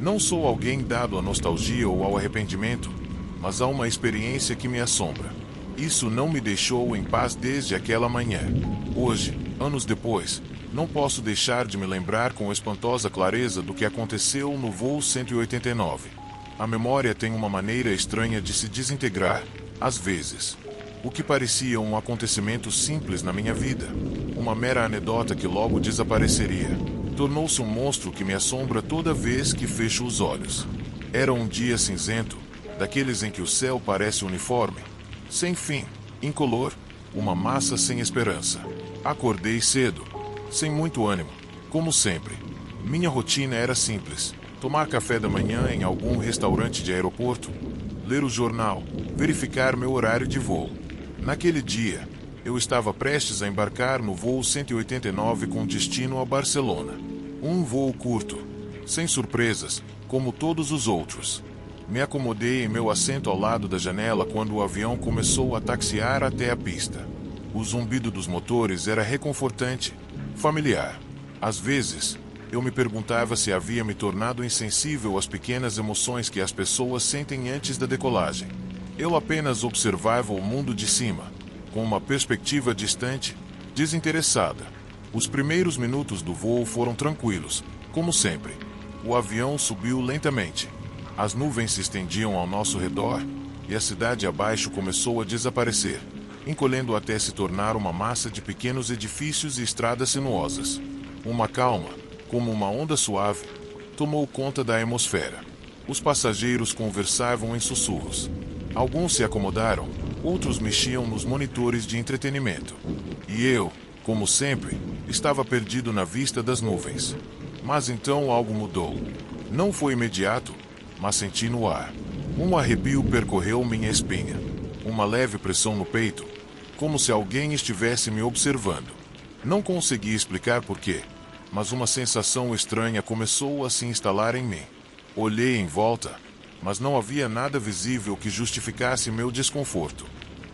Não sou alguém dado à nostalgia ou ao arrependimento, mas há uma experiência que me assombra. Isso não me deixou em paz desde aquela manhã. Hoje, anos depois, não posso deixar de me lembrar com espantosa clareza do que aconteceu no voo 189. A memória tem uma maneira estranha de se desintegrar, às vezes. O que parecia um acontecimento simples na minha vida, uma mera anedota que logo desapareceria, tornou-se um monstro que me assombra toda vez que fecho os olhos. Era um dia cinzento, daqueles em que o céu parece uniforme, sem fim, incolor, uma massa sem esperança. Acordei cedo, sem muito ânimo, como sempre. Minha rotina era simples: tomar café da manhã em algum restaurante de aeroporto, ler o jornal, verificar meu horário de voo. Naquele dia, eu estava prestes a embarcar no voo 189 com destino a Barcelona. Um voo curto, sem surpresas, como todos os outros. Me acomodei em meu assento ao lado da janela quando o avião começou a taxiar até a pista. O zumbido dos motores era reconfortante, familiar. Às vezes, eu me perguntava se havia me tornado insensível às pequenas emoções que as pessoas sentem antes da decolagem. Eu apenas observava o mundo de cima, com uma perspectiva distante, desinteressada. Os primeiros minutos do voo foram tranquilos, como sempre. O avião subiu lentamente. As nuvens se estendiam ao nosso redor, e a cidade abaixo começou a desaparecer, encolhendo até se tornar uma massa de pequenos edifícios e estradas sinuosas. Uma calma, como uma onda suave, tomou conta da atmosfera. Os passageiros conversavam em sussurros. Alguns se acomodaram, outros mexiam nos monitores de entretenimento. E eu, como sempre, estava perdido na vista das nuvens. Mas então algo mudou. Não foi imediato, mas senti no ar. Um arrepio percorreu minha espinha. Uma leve pressão no peito, como se alguém estivesse me observando. Não consegui explicar porquê, mas uma sensação estranha começou a se instalar em mim. Olhei em volta, mas não havia nada visível que justificasse meu desconforto.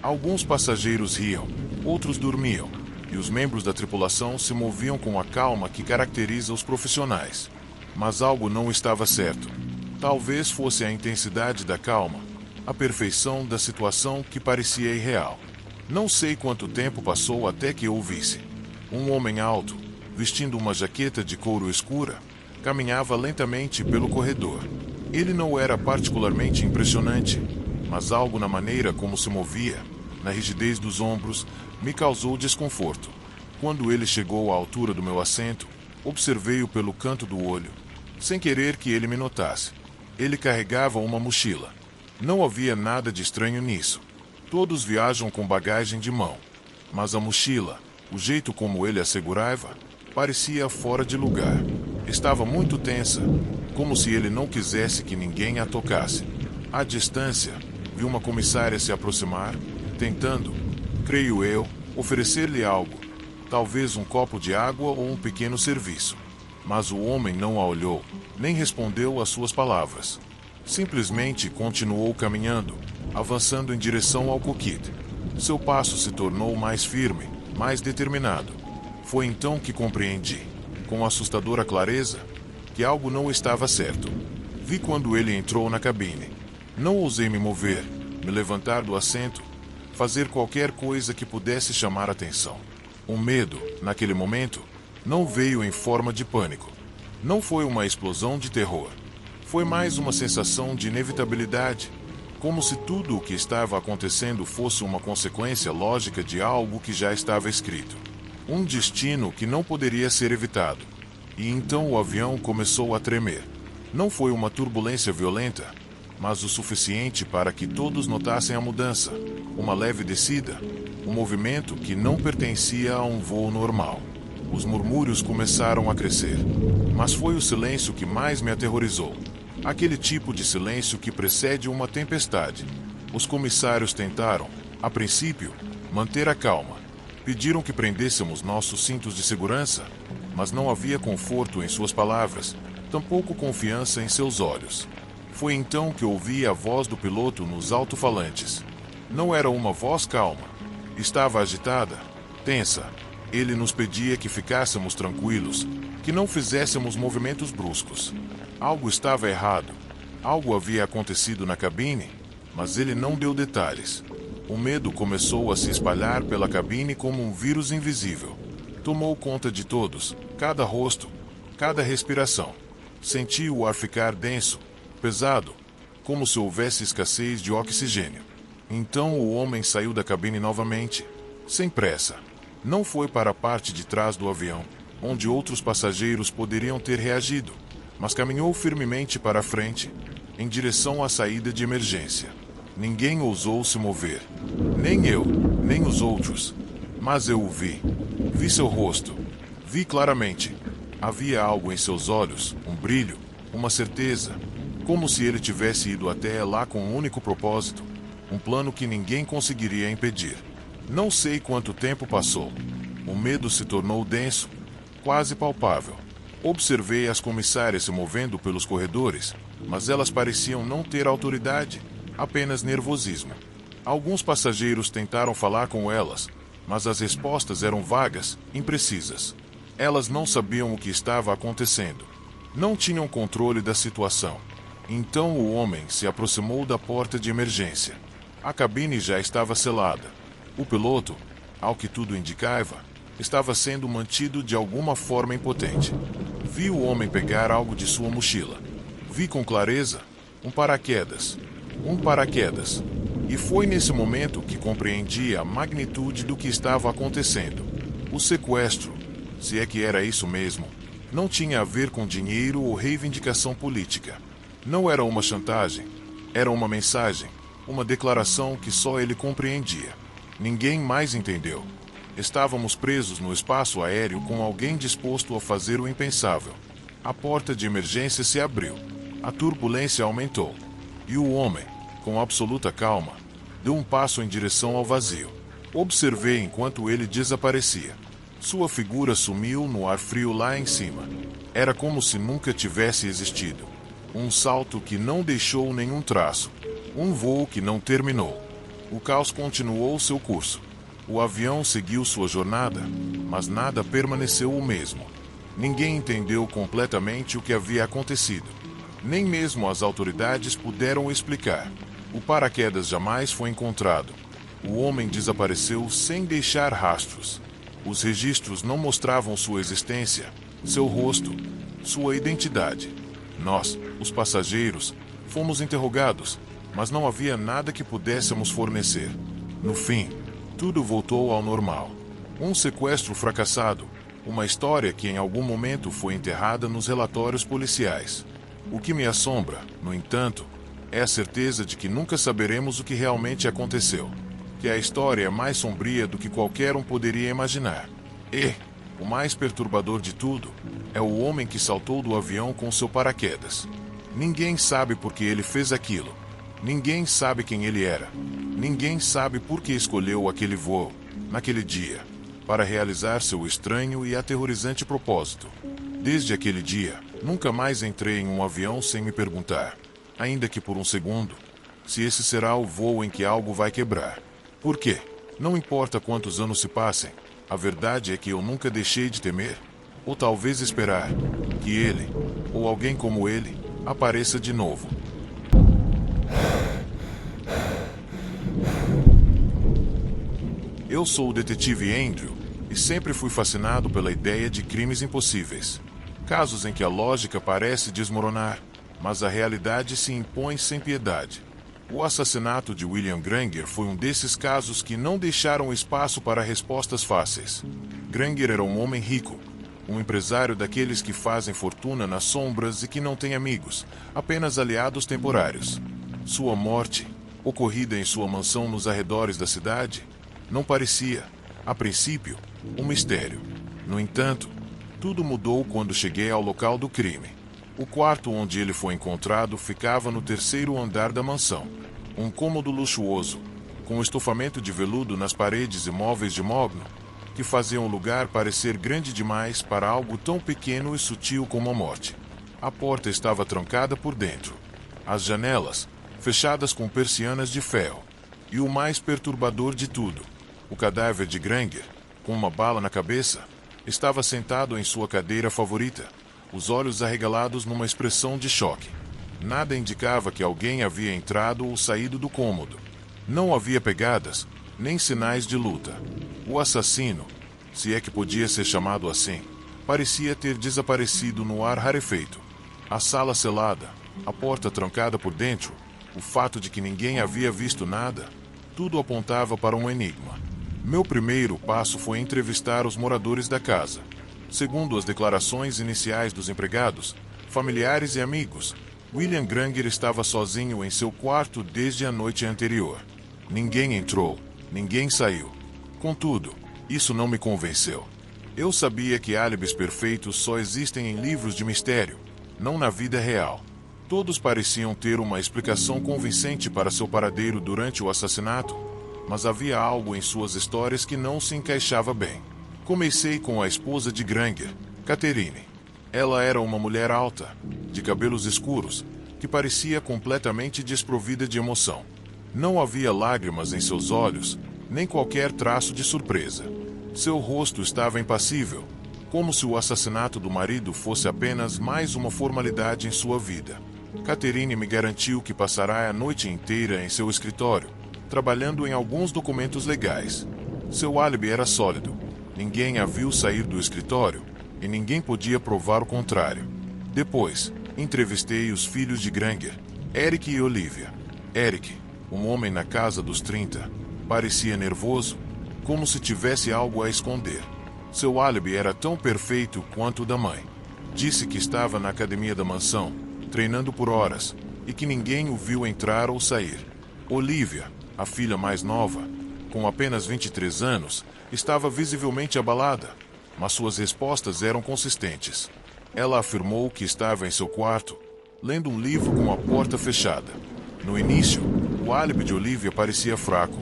Alguns passageiros riam, outros dormiam, e os membros da tripulação se moviam com a calma que caracteriza os profissionais. Mas algo não estava certo. Talvez fosse a intensidade da calma, a perfeição da situação que parecia irreal. Não sei quanto tempo passou até que ouvisse. Um homem alto, vestindo uma jaqueta de couro escura, caminhava lentamente pelo corredor. Ele não era particularmente impressionante, mas algo na maneira como se movia, na rigidez dos ombros, me causou desconforto. Quando ele chegou à altura do meu assento, observei-o pelo canto do olho, sem querer que ele me notasse. Ele carregava uma mochila. Não havia nada de estranho nisso. Todos viajam com bagagem de mão. Mas a mochila, o jeito como ele a segurava, parecia fora de lugar. Estava muito tensa, como se ele não quisesse que ninguém a tocasse. À distância, vi uma comissária se aproximar, tentando, creio eu, oferecer-lhe algo, talvez um copo de água ou um pequeno serviço. Mas o homem não a olhou, nem respondeu às suas palavras. Simplesmente continuou caminhando, avançando em direção ao cockpit. Seu passo se tornou mais firme, mais determinado. Foi então que compreendi, com assustadora clareza, que algo não estava certo. Vi quando ele entrou na cabine. Não ousei me mover, me levantar do assento, fazer qualquer coisa que pudesse chamar atenção. O medo, naquele momento, não veio em forma de pânico. Não foi uma explosão de terror. Foi mais uma sensação de inevitabilidade, como se tudo o que estava acontecendo fosse uma consequência lógica de algo que já estava escrito. Um destino que não poderia ser evitado. E então o avião começou a tremer. Não foi uma turbulência violenta, mas o suficiente para que todos notassem a mudança. Uma leve descida, um movimento que não pertencia a um voo normal. Os murmúrios começaram a crescer, mas foi o silêncio que mais me aterrorizou. Aquele tipo de silêncio que precede uma tempestade. Os comissários tentaram, a princípio, manter a calma. Pediram que prendêssemos nossos cintos de segurança, mas não havia conforto em suas palavras, tampouco confiança em seus olhos. Foi então que ouvi a voz do piloto nos alto-falantes. Não era uma voz calma. Estava agitada, tensa. Ele nos pedia que ficássemos tranquilos, que não fizéssemos movimentos bruscos. Algo estava errado. Algo havia acontecido na cabine, mas ele não deu detalhes. O medo começou a se espalhar pela cabine como um vírus invisível. Tomou conta de todos, cada rosto, cada respiração. Senti o ar ficar denso, pesado, como se houvesse escassez de oxigênio. Então o homem saiu da cabine novamente, sem pressa. Não foi para a parte de trás do avião, onde outros passageiros poderiam ter reagido, mas caminhou firmemente para a frente, em direção à saída de emergência. Ninguém ousou se mover. Nem eu, nem os outros. Mas eu o vi. Vi seu rosto. Vi claramente. Havia algo em seus olhos, um brilho, uma certeza, como se ele tivesse ido até lá com um único propósito, um plano que ninguém conseguiria impedir. Não sei quanto tempo passou. O medo se tornou denso, quase palpável. Observei as comissárias se movendo pelos corredores, mas elas pareciam não ter autoridade, apenas nervosismo. Alguns passageiros tentaram falar com elas, mas as respostas eram vagas, imprecisas. Elas não sabiam o que estava acontecendo. Não tinham controle da situação. Então o homem se aproximou da porta de emergência. A cabine já estava selada. O piloto, ao que tudo indicava, estava sendo mantido de alguma forma impotente. Vi o homem pegar algo de sua mochila. Vi com clareza um paraquedas. Um paraquedas. E foi nesse momento que compreendi a magnitude do que estava acontecendo. O sequestro, se é que era isso mesmo, não tinha a ver com dinheiro ou reivindicação política. Não era uma chantagem. Era uma mensagem, uma declaração que só ele compreendia. Ninguém mais entendeu. Estávamos presos no espaço aéreo com alguém disposto a fazer o impensável. A porta de emergência se abriu. A turbulência aumentou. E o homem, com absoluta calma, deu um passo em direção ao vazio. Observei enquanto ele desaparecia. Sua figura sumiu no ar frio lá em cima. Era como se nunca tivesse existido. Um salto que não deixou nenhum traço. Um voo que não terminou. O caos continuou seu curso. O avião seguiu sua jornada, mas nada permaneceu o mesmo. Ninguém entendeu completamente o que havia acontecido. Nem mesmo as autoridades puderam explicar. O paraquedas jamais foi encontrado. O homem desapareceu sem deixar rastros. Os registros não mostravam sua existência, seu rosto, sua identidade. Nós, os passageiros, fomos interrogados, mas não havia nada que pudéssemos fornecer. No fim, tudo voltou ao normal. Um sequestro fracassado, uma história que em algum momento foi enterrada nos relatórios policiais. O que me assombra, no entanto, é a certeza de que nunca saberemos o que realmente aconteceu. Que a história é mais sombria do que qualquer um poderia imaginar. E, o mais perturbador de tudo, é o homem que saltou do avião com seu paraquedas. Ninguém sabe por que ele fez aquilo. Ninguém sabe quem ele era. Ninguém sabe por que escolheu aquele voo, naquele dia, para realizar seu estranho e aterrorizante propósito. Desde aquele dia, nunca mais entrei em um avião sem me perguntar, ainda que por um segundo, se esse será o voo em que algo vai quebrar. Por quê? Não importa quantos anos se passem, a verdade é que eu nunca deixei de temer, ou talvez esperar, que ele, ou alguém como ele, apareça de novo. Eu sou o detetive Andrew, e sempre fui fascinado pela ideia de crimes impossíveis. Casos em que a lógica parece desmoronar, mas a realidade se impõe sem piedade. O assassinato de William Granger foi um desses casos que não deixaram espaço para respostas fáceis. Granger era um homem rico, um empresário daqueles que fazem fortuna nas sombras e que não tem amigos, apenas aliados temporários. Sua morte, ocorrida em sua mansão nos arredores da cidade, não parecia, a princípio, um mistério. No entanto, tudo mudou quando cheguei ao local do crime. O quarto onde ele foi encontrado ficava no terceiro andar da mansão. Um cômodo luxuoso, com estofamento de veludo nas paredes e móveis de mogno, que faziam o lugar parecer grande demais para algo tão pequeno e sutil como a morte. A porta estava trancada por dentro. As janelas, fechadas com persianas de ferro. E o mais perturbador de tudo, o cadáver de Granger, com uma bala na cabeça, Estava sentado em sua cadeira favorita, os olhos arregalados numa expressão de choque. Nada indicava que alguém havia entrado ou saído do cômodo. Não havia pegadas, nem sinais de luta. O assassino, se é que podia ser chamado assim, parecia ter desaparecido no ar rarefeito. A sala selada, a porta trancada por dentro, o fato de que ninguém havia visto nada, tudo apontava para um enigma. Meu primeiro passo foi entrevistar os moradores da casa. Segundo as declarações iniciais dos empregados, familiares e amigos, William Granger estava sozinho em seu quarto desde a noite anterior. Ninguém entrou, ninguém saiu. Contudo, isso não me convenceu. Eu sabia que álibis perfeitos só existem em livros de mistério, não na vida real. Todos pareciam ter uma explicação convincente para seu paradeiro durante o assassinato, mas havia algo em suas histórias que não se encaixava bem. Comecei com a esposa de Granger, Catherine. Ela era uma mulher alta, de cabelos escuros, que parecia completamente desprovida de emoção. Não havia lágrimas em seus olhos, nem qualquer traço de surpresa. Seu rosto estava impassível, como se o assassinato do marido fosse apenas mais uma formalidade em sua vida. Catherine me garantiu que passará a noite inteira em seu escritório, trabalhando em alguns documentos legais. Seu álibi era sólido. Ninguém a viu sair do escritório e ninguém podia provar o contrário. Depois, entrevistei os filhos de Granger, Eric e Olivia. Eric, um homem na casa dos 30, parecia nervoso, como se tivesse algo a esconder. Seu álibi era tão perfeito quanto o da mãe. Disse que estava na academia da mansão, treinando por horas, e que ninguém o viu entrar ou sair. Olivia, a filha mais nova, com apenas 23 anos, estava visivelmente abalada, mas suas respostas eram consistentes. Ela afirmou que estava em seu quarto, lendo um livro com a porta fechada. No início, o álibi de Olivia parecia fraco,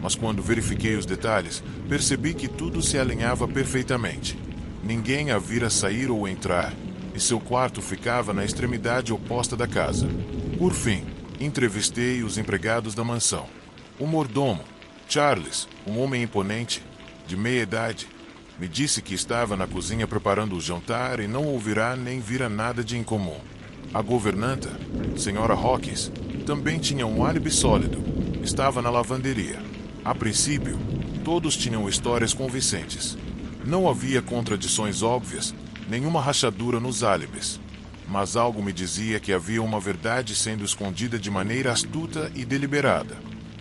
mas quando verifiquei os detalhes, percebi que tudo se alinhava perfeitamente. Ninguém a vira sair ou entrar, e seu quarto ficava na extremidade oposta da casa. Por fim, entrevistei os empregados da mansão. O mordomo, Charles, um homem imponente, de meia idade, me disse que estava na cozinha preparando o jantar e não ouvirá nem vira nada de incomum. A governanta, Sra. Hawkins, também tinha um álibi sólido. Estava na lavanderia. A princípio, todos tinham histórias convincentes. Não havia contradições óbvias, nenhuma rachadura nos álibis. Mas algo me dizia que havia uma verdade sendo escondida de maneira astuta e deliberada.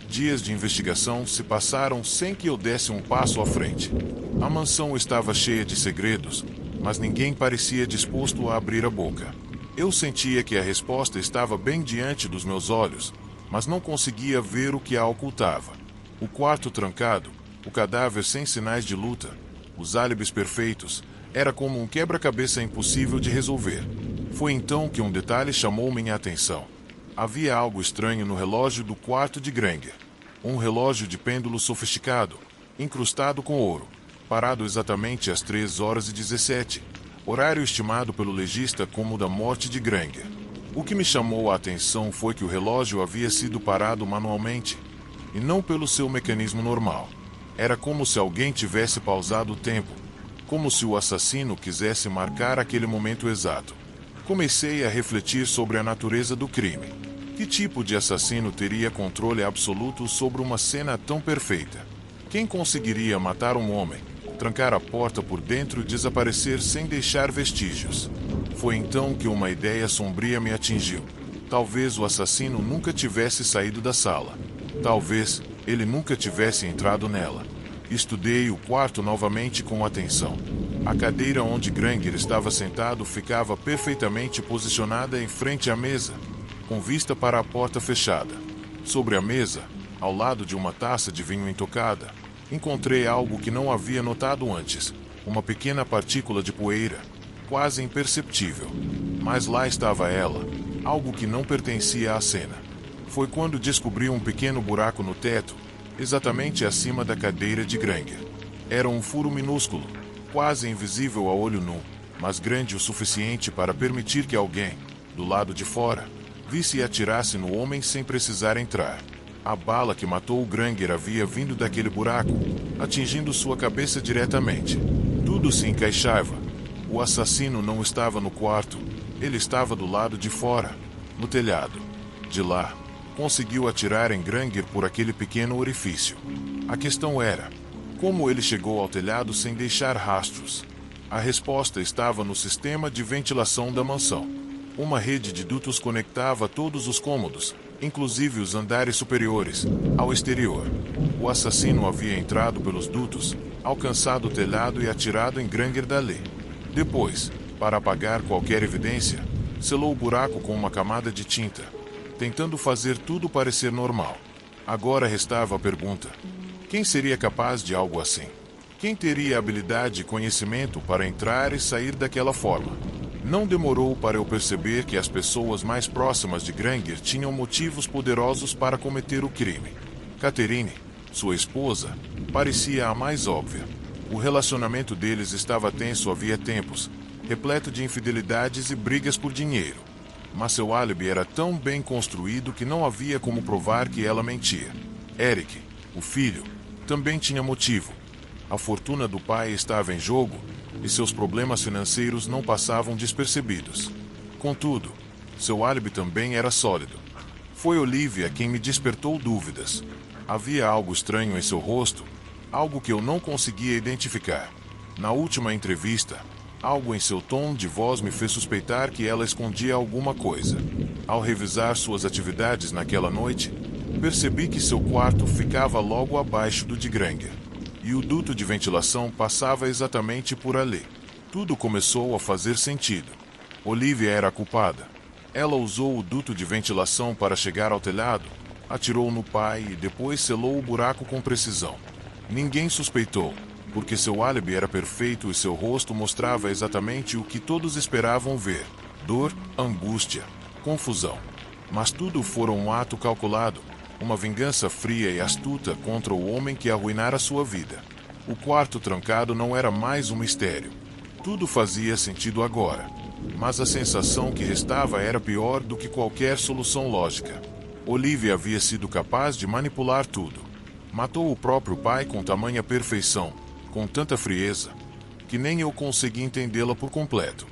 Dias de investigação se passaram sem que eu desse um passo à frente. A mansão estava cheia de segredos, mas ninguém parecia disposto a abrir a boca. Eu sentia que a resposta estava bem diante dos meus olhos, mas não conseguia ver o que a ocultava. O quarto trancado, o cadáver sem sinais de luta, os álibis perfeitos, era como um quebra-cabeça impossível de resolver. Foi então que um detalhe chamou minha atenção. Havia algo estranho no relógio do quarto de Granger. Um relógio de pêndulo sofisticado, incrustado com ouro, parado exatamente às 3h17, horário estimado pelo legista como o da morte de Granger. O que me chamou a atenção foi que o relógio havia sido parado manualmente, e não pelo seu mecanismo normal. Era como se alguém tivesse pausado o tempo, como se o assassino quisesse marcar aquele momento exato. Comecei a refletir sobre a natureza do crime. Que tipo de assassino teria controle absoluto sobre uma cena tão perfeita? Quem conseguiria matar um homem, trancar a porta por dentro e desaparecer sem deixar vestígios? Foi então que uma ideia sombria me atingiu. Talvez o assassino nunca tivesse saído da sala. Talvez ele nunca tivesse entrado nela. Estudei o quarto novamente com atenção. A cadeira onde Granger estava sentado ficava perfeitamente posicionada em frente à mesa, com vista para a porta fechada. Sobre a mesa, ao lado de uma taça de vinho intocada, encontrei algo que não havia notado antes, uma pequena partícula de poeira, quase imperceptível. Mas lá estava ela, algo que não pertencia à cena. Foi quando descobri um pequeno buraco no teto, exatamente acima da cadeira de Granger. Era um furo minúsculo, quase invisível a olho nu, mas grande o suficiente para permitir que alguém, do lado de fora, visse e atirasse no homem sem precisar entrar. A bala que matou o Granger havia vindo daquele buraco, atingindo sua cabeça diretamente. Tudo Tudo se encaixava. O assassino não estava no quarto, ele estava do lado de fora, no telhado. De lá, conseguiu atirar em Granger por aquele pequeno orifício. A questão era, como ele chegou ao telhado sem deixar rastros? A resposta estava no sistema de ventilação da mansão. Uma rede de dutos conectava todos os cômodos, inclusive os andares superiores, ao exterior. O assassino havia entrado pelos dutos, alcançado o telhado e atirado em Granger dali. Depois, para apagar qualquer evidência, selou o buraco com uma camada de tinta, tentando fazer tudo parecer normal. Agora restava a pergunta: quem seria capaz de algo assim? Quem teria habilidade e conhecimento para entrar e sair daquela forma? Não demorou para eu perceber que as pessoas mais próximas de Granger tinham motivos poderosos para cometer o crime. Catherine, sua esposa, parecia a mais óbvia. O relacionamento deles estava tenso havia tempos, repleto de infidelidades e brigas por dinheiro. Mas seu álibi era tão bem construído que não havia como provar que ela mentia. Eric, o filho, também tinha motivo. A fortuna do pai estava em jogo e seus problemas financeiros não passavam despercebidos. Contudo, seu álibi também era sólido. Foi Olivia quem me despertou dúvidas. Havia algo estranho em seu rosto, algo que eu não conseguia identificar. Na última entrevista, algo em seu tom de voz me fez suspeitar que ela escondia alguma coisa. Ao revisar suas atividades naquela noite, percebi que seu quarto ficava logo abaixo do de Granger, e o duto de ventilação passava exatamente por ali. Tudo começou a fazer sentido. Olivia era a culpada. Ela usou o duto de ventilação para chegar ao telhado, atirou no pai e depois selou o buraco com precisão. Ninguém suspeitou, porque seu álibi era perfeito e seu rosto mostrava exatamente o que todos esperavam ver: dor, angústia, confusão. Mas tudo fora um ato calculado, uma vingança fria e astuta contra o homem que arruinara sua vida. O quarto trancado não era mais um mistério. Tudo fazia sentido agora, mas a sensação que restava era pior do que qualquer solução lógica. Olivia havia sido capaz de manipular tudo. Matou o próprio pai com tamanha perfeição, com tanta frieza, que nem eu consegui entendê-la por completo.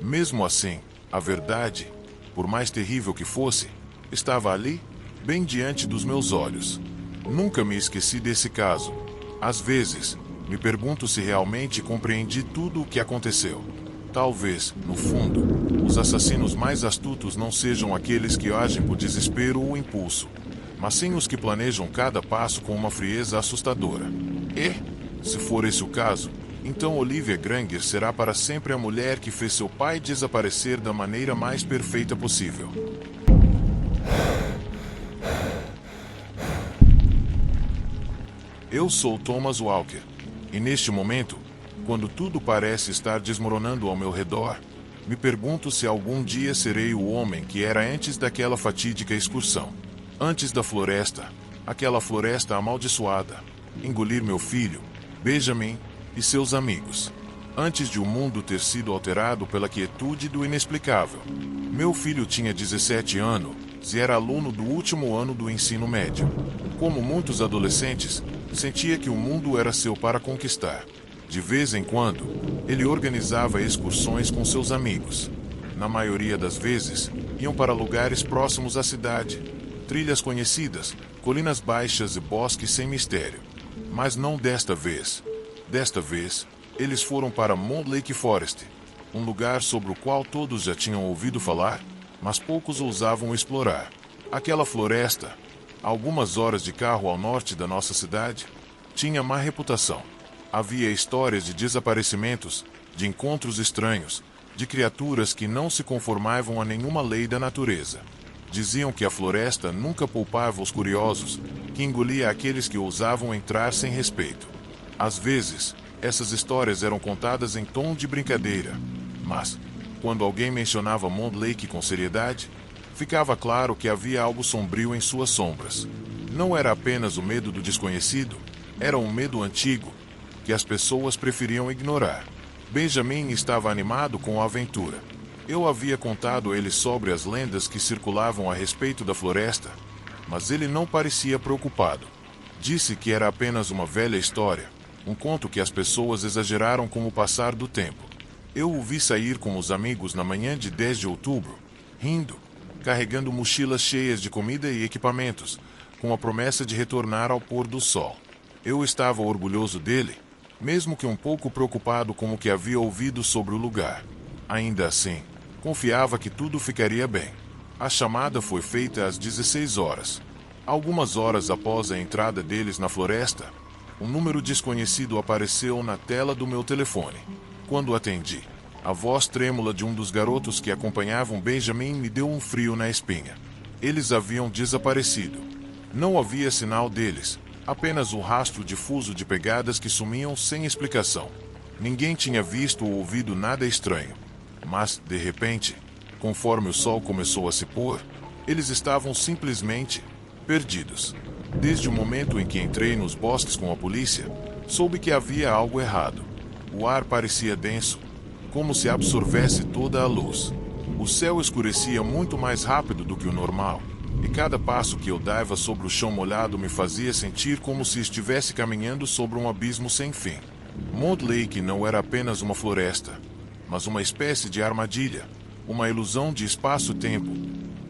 Mesmo assim, a verdade, por mais terrível que fosse, estava ali, bem diante dos meus olhos. Nunca me esqueci desse caso. Às vezes, me pergunto se realmente compreendi tudo o que aconteceu. Talvez, no fundo, os assassinos mais astutos não sejam aqueles que agem por desespero ou impulso, mas sim os que planejam cada passo com uma frieza assustadora. E, se for esse o caso, então Olivia Granger será para sempre a mulher que fez seu pai desaparecer da maneira mais perfeita possível. Eu sou Thomas Walker, e neste momento, quando tudo parece estar desmoronando ao meu redor, me pergunto se algum dia serei o homem que era antes daquela fatídica excursão. Antes da floresta, aquela floresta amaldiçoada, engolir meu filho, Benjamin, e seus amigos. Antes de o mundo ter sido alterado pela quietude do inexplicável. Meu filho tinha 17 anos e era aluno do último ano do ensino médio. Como muitos adolescentes, sentia que o mundo era seu para conquistar. De vez em quando, ele organizava excursões com seus amigos. Na maioria das vezes, iam para lugares próximos à cidade, trilhas conhecidas, colinas baixas e bosques sem mistério. Mas não desta vez. Desta vez, eles foram para Mont Lake Forest, um lugar sobre o qual todos já tinham ouvido falar, mas poucos ousavam explorar. Aquela floresta, a algumas horas de carro ao norte da nossa cidade, tinha má reputação. Havia histórias de desaparecimentos, de encontros estranhos, de criaturas que não se conformavam a nenhuma lei da natureza. Diziam que a floresta nunca poupava os curiosos, que engolia aqueles que ousavam entrar sem respeito. Às vezes, essas histórias eram contadas em tom de brincadeira, mas, quando alguém mencionava Mont Lake com seriedade, ficava claro que havia algo sombrio em suas sombras. Não era apenas o medo do desconhecido, era um medo antigo, que as pessoas preferiam ignorar. Benjamin estava animado com a aventura. Eu havia contado a ele sobre as lendas que circulavam a respeito da floresta, mas ele não parecia preocupado. Disse que era apenas uma velha história, Um conto que as pessoas exageraram com o passar do tempo. Eu o vi sair com os amigos na manhã de 10 de outubro, rindo, carregando mochilas cheias de comida e equipamentos, com a promessa de retornar ao pôr do sol. Eu estava orgulhoso dele, mesmo que um pouco preocupado com o que havia ouvido sobre o lugar. Ainda assim, confiava que tudo ficaria bem. A chamada foi feita às 16 horas. Algumas horas após a entrada deles na floresta, um número desconhecido apareceu na tela do meu telefone. Quando atendi, a voz trêmula de um dos garotos que acompanhavam Benjamin me deu um frio na espinha. Eles haviam desaparecido. Não havia sinal deles, apenas o rastro difuso de pegadas que sumiam sem explicação. Ninguém tinha visto ou ouvido nada estranho. Mas, de repente, conforme o sol começou a se pôr, eles estavam simplesmente perdidos. Desde o momento em que entrei nos bosques com a polícia, soube que havia algo errado. O ar parecia denso, como se absorvesse toda a luz. O céu escurecia muito mais rápido do que o normal, e cada passo que eu dava sobre o chão molhado me fazia sentir como se estivesse caminhando sobre um abismo sem fim. Mount Lake não era apenas uma floresta, mas uma espécie de armadilha, uma ilusão de espaço-tempo,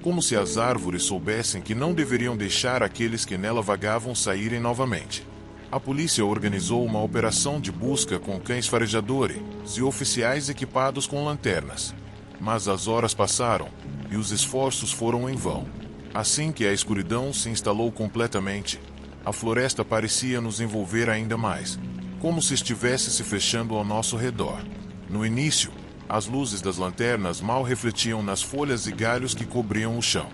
como se as árvores soubessem que não deveriam deixar aqueles que nela vagavam saírem novamente. A polícia organizou uma operação de busca com cães farejadores e oficiais equipados com lanternas. Mas as horas passaram, e os esforços foram em vão. Assim que a escuridão se instalou completamente, a floresta parecia nos envolver ainda mais, como se estivesse se fechando ao nosso redor. No início, as luzes das lanternas mal refletiam nas folhas e galhos que cobriam o chão.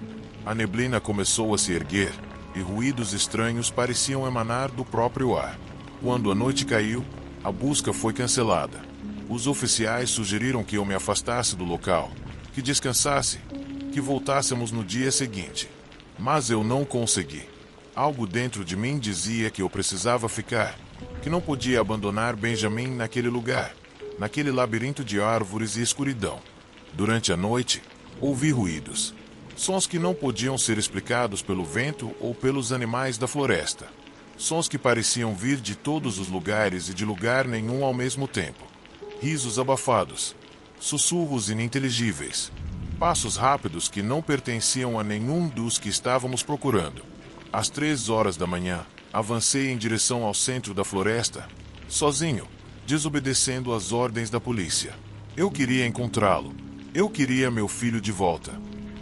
A neblina começou a se erguer, e ruídos estranhos pareciam emanar do próprio ar. Quando a noite caiu, a busca foi cancelada. Os oficiais sugeriram que eu me afastasse do local, que descansasse, que voltássemos no dia seguinte. Mas eu não consegui. Algo dentro de mim dizia que eu precisava ficar, que não podia abandonar Benjamin naquele lugar, naquele labirinto de árvores e escuridão. Durante a noite, ouvi ruídos. Sons que não podiam ser explicados pelo vento ou pelos animais da floresta. Sons que pareciam vir de todos os lugares e de lugar nenhum ao mesmo tempo. Risos abafados. Sussurros ininteligíveis. Passos rápidos que não pertenciam a nenhum dos que estávamos procurando. Às 3 horas da manhã, avancei em direção ao centro da floresta, sozinho, desobedecendo às ordens da polícia. Eu queria encontrá-lo. Eu queria meu filho de volta.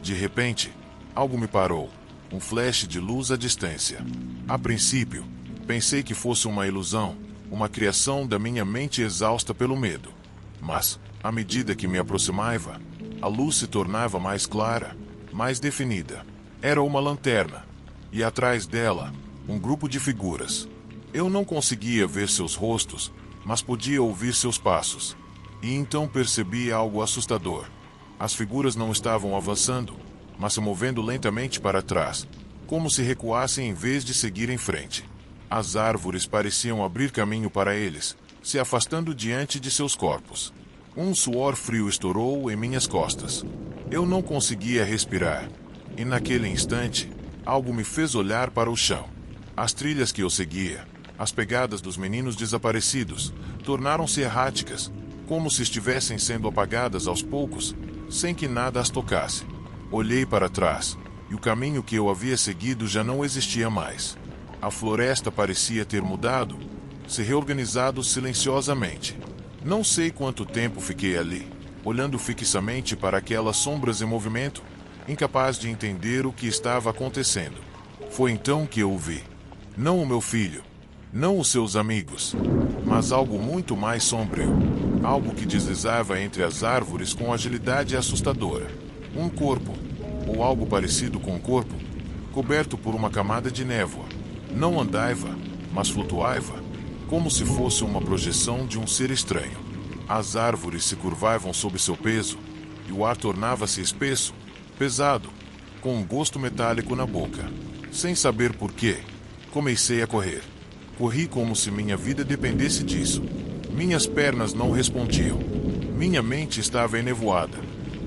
De repente, algo me parou. Um flash de luz à distância. A princípio, pensei que fosse uma ilusão, uma criação da minha mente exausta pelo medo. Mas, à medida que me aproximava, a luz se tornava mais clara, mais definida. Era uma lanterna, e atrás dela, um grupo de figuras. Eu não conseguia ver seus rostos, mas podia ouvir seus passos. E então percebi algo assustador. As figuras não estavam avançando, mas se movendo lentamente para trás, como se recuassem em vez de seguir em frente. As árvores pareciam abrir caminho para eles, se afastando diante de seus corpos. Um suor frio estourou em minhas costas. Eu não conseguia respirar. E naquele instante, algo me fez olhar para o chão. As trilhas que eu seguia, as pegadas dos meninos desaparecidos, tornaram-se erráticas, como se estivessem sendo apagadas aos poucos, sem que nada as tocasse. Olhei para trás, e o caminho que eu havia seguido já não existia mais. A floresta parecia ter mudado, se reorganizado silenciosamente. Não sei quanto tempo fiquei ali, olhando fixamente para aquelas sombras em movimento, incapaz de entender o que estava acontecendo. Foi então que eu o vi. Não o meu filho, não os seus amigos, mas algo muito mais sombrio. Algo que deslizava entre as árvores com agilidade assustadora. Um corpo, ou algo parecido com um corpo, coberto por uma camada de névoa. Não andava, mas flutuava, como se fosse uma projeção de um ser estranho. As árvores se curvavam sob seu peso, e o ar tornava-se espesso, pesado, com um gosto metálico na boca. Sem saber por quê, comecei a correr. Corri como se minha vida dependesse disso. Minhas pernas não respondiam. Minha mente estava enevoada.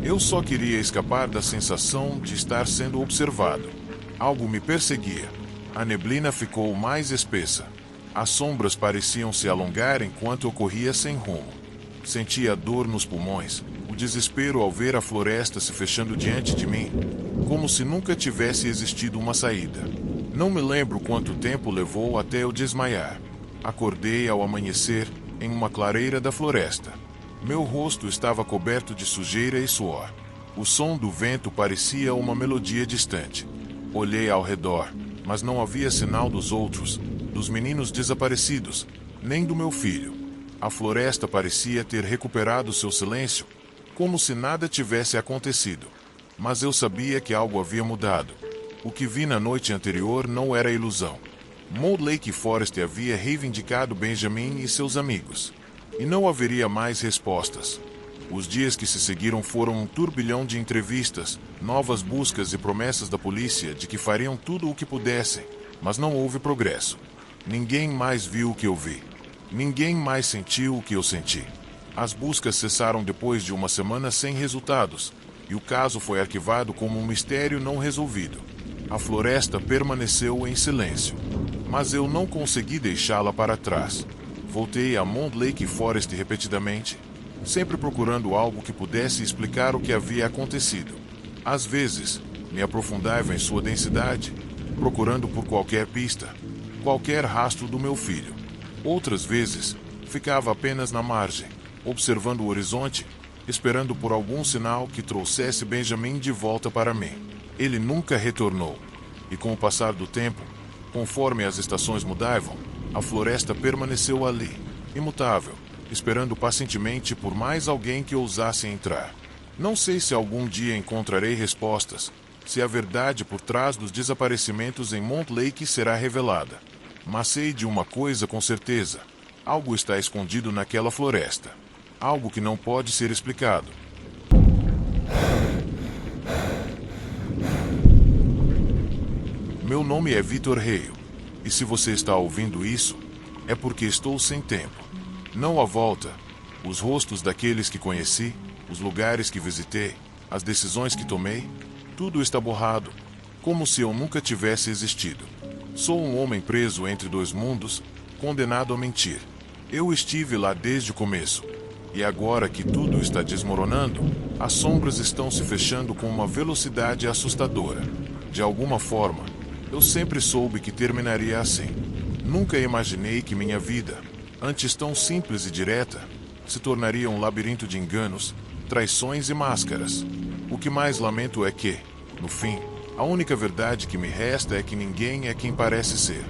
Eu só queria escapar da sensação de estar sendo observado. Algo me perseguia. A neblina ficou mais espessa. As sombras pareciam se alongar enquanto eu corria sem rumo. Sentia dor nos pulmões, o desespero ao ver a floresta se fechando diante de mim, como se nunca tivesse existido uma saída. Não me lembro quanto tempo levou até eu desmaiar. Acordei ao amanhecer, em uma clareira da floresta. Meu rosto estava coberto de sujeira e suor. O som do vento parecia uma melodia distante. Olhei ao redor, mas não havia sinal dos outros, dos meninos desaparecidos, nem do meu filho. A floresta parecia ter recuperado seu silêncio, como se nada tivesse acontecido. Mas eu sabia que algo havia mudado. O que vi na noite anterior não era ilusão. Moon Lake Forest havia reivindicado Benjamin e seus amigos. E não haveria mais respostas. Os dias que se seguiram foram um turbilhão de entrevistas, novas buscas e promessas da polícia de que fariam tudo o que pudessem, mas não houve progresso. Ninguém mais viu o que eu vi. Ninguém mais sentiu o que eu senti. As buscas cessaram depois de uma semana sem resultados, e o caso foi arquivado como um mistério não resolvido. A floresta permaneceu em silêncio, mas eu não consegui deixá-la para trás. Voltei a Moon Lake Forest repetidamente, sempre procurando algo que pudesse explicar o que havia acontecido. Às vezes, me aprofundava em sua densidade, procurando por qualquer pista, qualquer rastro do meu filho. Outras vezes, ficava apenas na margem, observando o horizonte, esperando por algum sinal que trouxesse Benjamin de volta para mim. Ele nunca retornou, e com o passar do tempo, conforme as estações mudavam, a floresta permaneceu ali, imutável, esperando pacientemente por mais alguém que ousasse entrar. Não sei se algum dia encontrarei respostas, se a verdade por trás dos desaparecimentos em Moon Lake será revelada. Mas sei de uma coisa com certeza: algo está escondido naquela floresta. Algo que não pode ser explicado. Meu nome é Vitor Reio, e se você está ouvindo isso, é porque estou sem tempo. Não há volta. Os rostos daqueles que conheci, os lugares que visitei, as decisões que tomei, tudo está borrado, como se eu nunca tivesse existido. Sou um homem preso entre dois mundos, condenado a mentir. Eu estive lá desde o começo. E agora que tudo está desmoronando, as sombras estão se fechando com uma velocidade assustadora. De alguma forma, eu sempre soube que terminaria assim. Nunca imaginei que minha vida, antes tão simples e direta, se tornaria um labirinto de enganos, traições e máscaras. O que mais lamento é que, no fim, a única verdade que me resta é que ninguém é quem parece ser.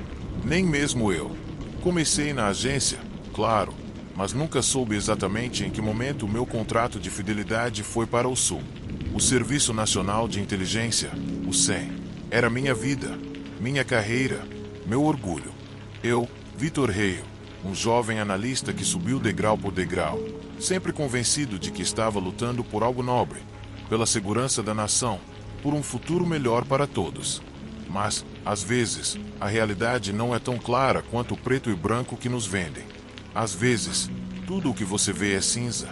Nem mesmo eu. Comecei na agência, claro, mas nunca soube exatamente em que momento o meu contrato de fidelidade foi para o Sul. O Serviço Nacional de Inteligência, o SEM, era minha vida, minha carreira, meu orgulho. Eu, Vitor Reio, um jovem analista que subiu degrau por degrau, sempre convencido de que estava lutando por algo nobre, pela segurança da nação, por um futuro melhor para todos. Mas, às vezes, a realidade não é tão clara quanto o preto e branco que nos vendem. Às vezes, tudo o que você vê é cinza,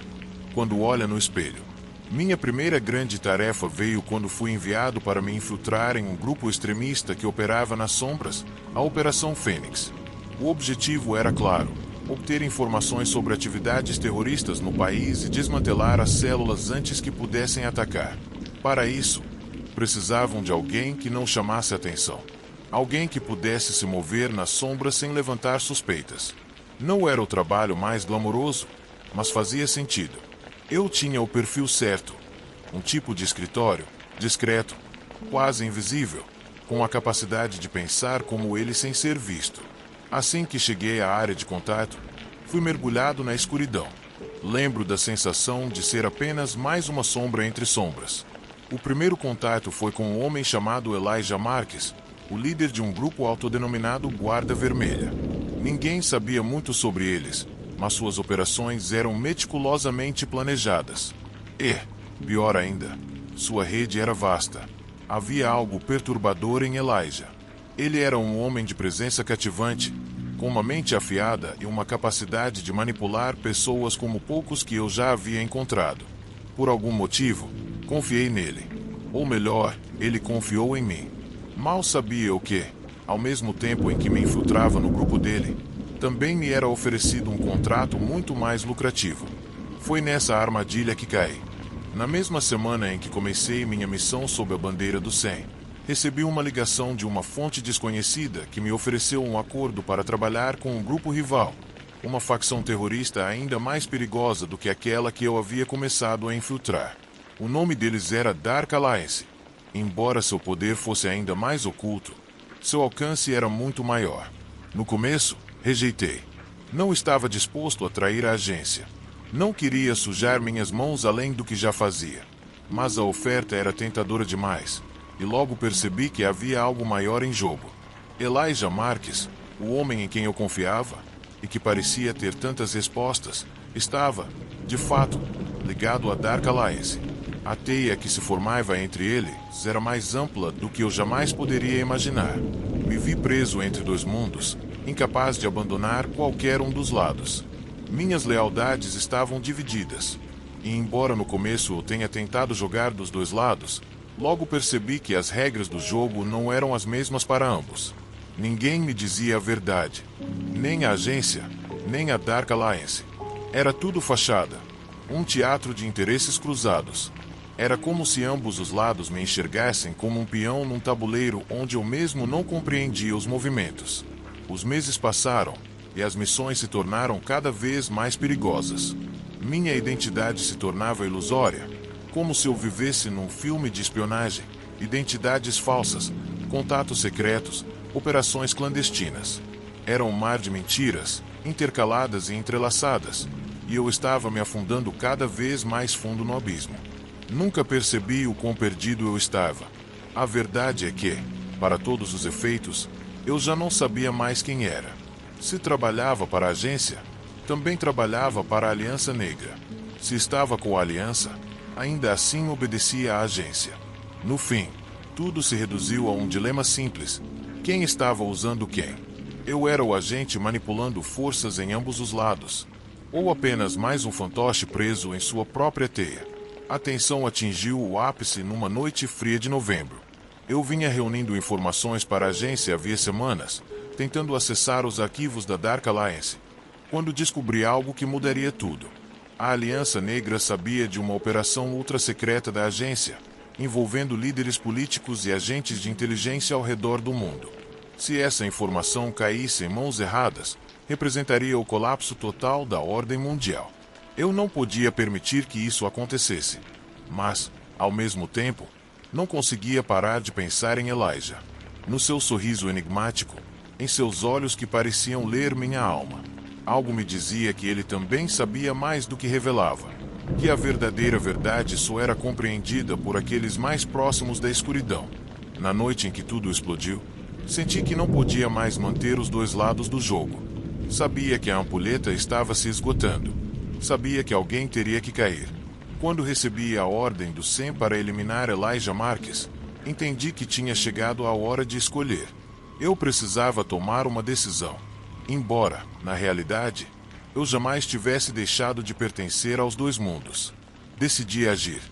quando olha no espelho. Minha primeira grande tarefa veio quando fui enviado para me infiltrar em um grupo extremista que operava nas sombras, a Operação Fênix. O objetivo era claro: obter informações sobre atividades terroristas no país e desmantelar as células antes que pudessem atacar. Para isso, precisavam de alguém que não chamasse atenção. Alguém que pudesse se mover nas sombras sem levantar suspeitas. Não era o trabalho mais glamouroso, mas fazia sentido. Eu tinha o perfil certo. Um tipo de escritório, discreto, quase invisível, com a capacidade de pensar como ele sem ser visto. Assim que cheguei à área de contato, fui mergulhado na escuridão. Lembro da sensação de ser apenas mais uma sombra entre sombras. O primeiro contato foi com um homem chamado Elijah Marques, o líder de um grupo autodenominado Guarda Vermelha. Ninguém sabia muito sobre eles, mas suas operações eram meticulosamente planejadas. E, pior ainda, sua rede era vasta. Havia algo perturbador em Elijah. Ele era um homem de presença cativante, com uma mente afiada e uma capacidade de manipular pessoas como poucos que eu já havia encontrado. Por algum motivo, confiei nele. Ou melhor, ele confiou em mim. Mal sabia eu que, ao mesmo tempo em que me infiltrava no grupo dele, Também me era oferecido um contrato muito mais lucrativo. Foi nessa armadilha que caí. Na mesma semana em que comecei minha missão sob a bandeira do 100, recebi uma ligação de uma fonte desconhecida que me ofereceu um acordo para trabalhar com um grupo rival, uma facção terrorista ainda mais perigosa do que aquela que eu havia começado a infiltrar. O nome deles era Dark Alliance. Embora seu poder fosse ainda mais oculto, seu alcance era muito maior. No começo, rejeitei. Não estava disposto a trair a agência. Não queria sujar minhas mãos além do que já fazia. Mas a oferta era tentadora demais, e logo percebi que havia algo maior em jogo. Elijah Marques, o homem em quem eu confiava, e que parecia ter tantas respostas, estava, de fato, ligado a Dark Alliance. A teia que se formava entre eles era mais ampla do que eu jamais poderia imaginar. Me vi preso entre dois mundos, incapaz de abandonar qualquer um dos lados. Minhas lealdades estavam divididas, e embora no começo eu tenha tentado jogar dos dois lados, logo percebi que as regras do jogo não eram as mesmas para ambos. Ninguém me dizia a verdade, nem a agência, nem a Dark Alliance. Era tudo fachada, um teatro de interesses cruzados. Era como se ambos os lados me enxergassem como um peão num tabuleiro onde eu mesmo não compreendia os movimentos. Os meses passaram, e as missões se tornaram cada vez mais perigosas. Minha identidade se tornava ilusória, como se eu vivesse num filme de espionagem, identidades falsas, contatos secretos, operações clandestinas. Era um mar de mentiras, intercaladas e entrelaçadas, e eu estava me afundando cada vez mais fundo no abismo. Nunca percebi o quão perdido eu estava. A verdade é que, para todos os efeitos, eu já não sabia mais quem era. Se trabalhava para a agência, também trabalhava para a Aliança Negra. Se estava com a Aliança, ainda assim obedecia à agência. No fim, tudo se reduziu a um dilema simples: quem estava usando quem? Eu era o agente manipulando forças em ambos os lados, ou apenas mais um fantoche preso em sua própria teia. A tensão atingiu o ápice numa noite fria de novembro. Eu vinha reunindo informações para a agência havia semanas, tentando acessar os arquivos da Dark Alliance, quando descobri algo que mudaria tudo. A Aliança Negra sabia de uma operação ultra-secreta da agência, envolvendo líderes políticos e agentes de inteligência ao redor do mundo. Se essa informação caísse em mãos erradas, representaria o colapso total da ordem mundial. Eu não podia permitir que isso acontecesse, mas, ao mesmo tempo, não conseguia parar de pensar em Elijah. No seu sorriso enigmático, em seus olhos que pareciam ler minha alma. Algo me dizia que ele também sabia mais do que revelava, que a verdadeira verdade só era compreendida por aqueles mais próximos da escuridão. Na noite em que tudo explodiu, senti que não podia mais manter os dois lados do jogo. Sabia que a ampulheta estava se esgotando. Sabia que alguém teria que cair. Quando recebi a ordem do 100 para eliminar Elijah Marques, entendi que tinha chegado a hora de escolher. Eu precisava tomar uma decisão. Embora, na realidade, eu jamais tivesse deixado de pertencer aos dois mundos. Decidi agir.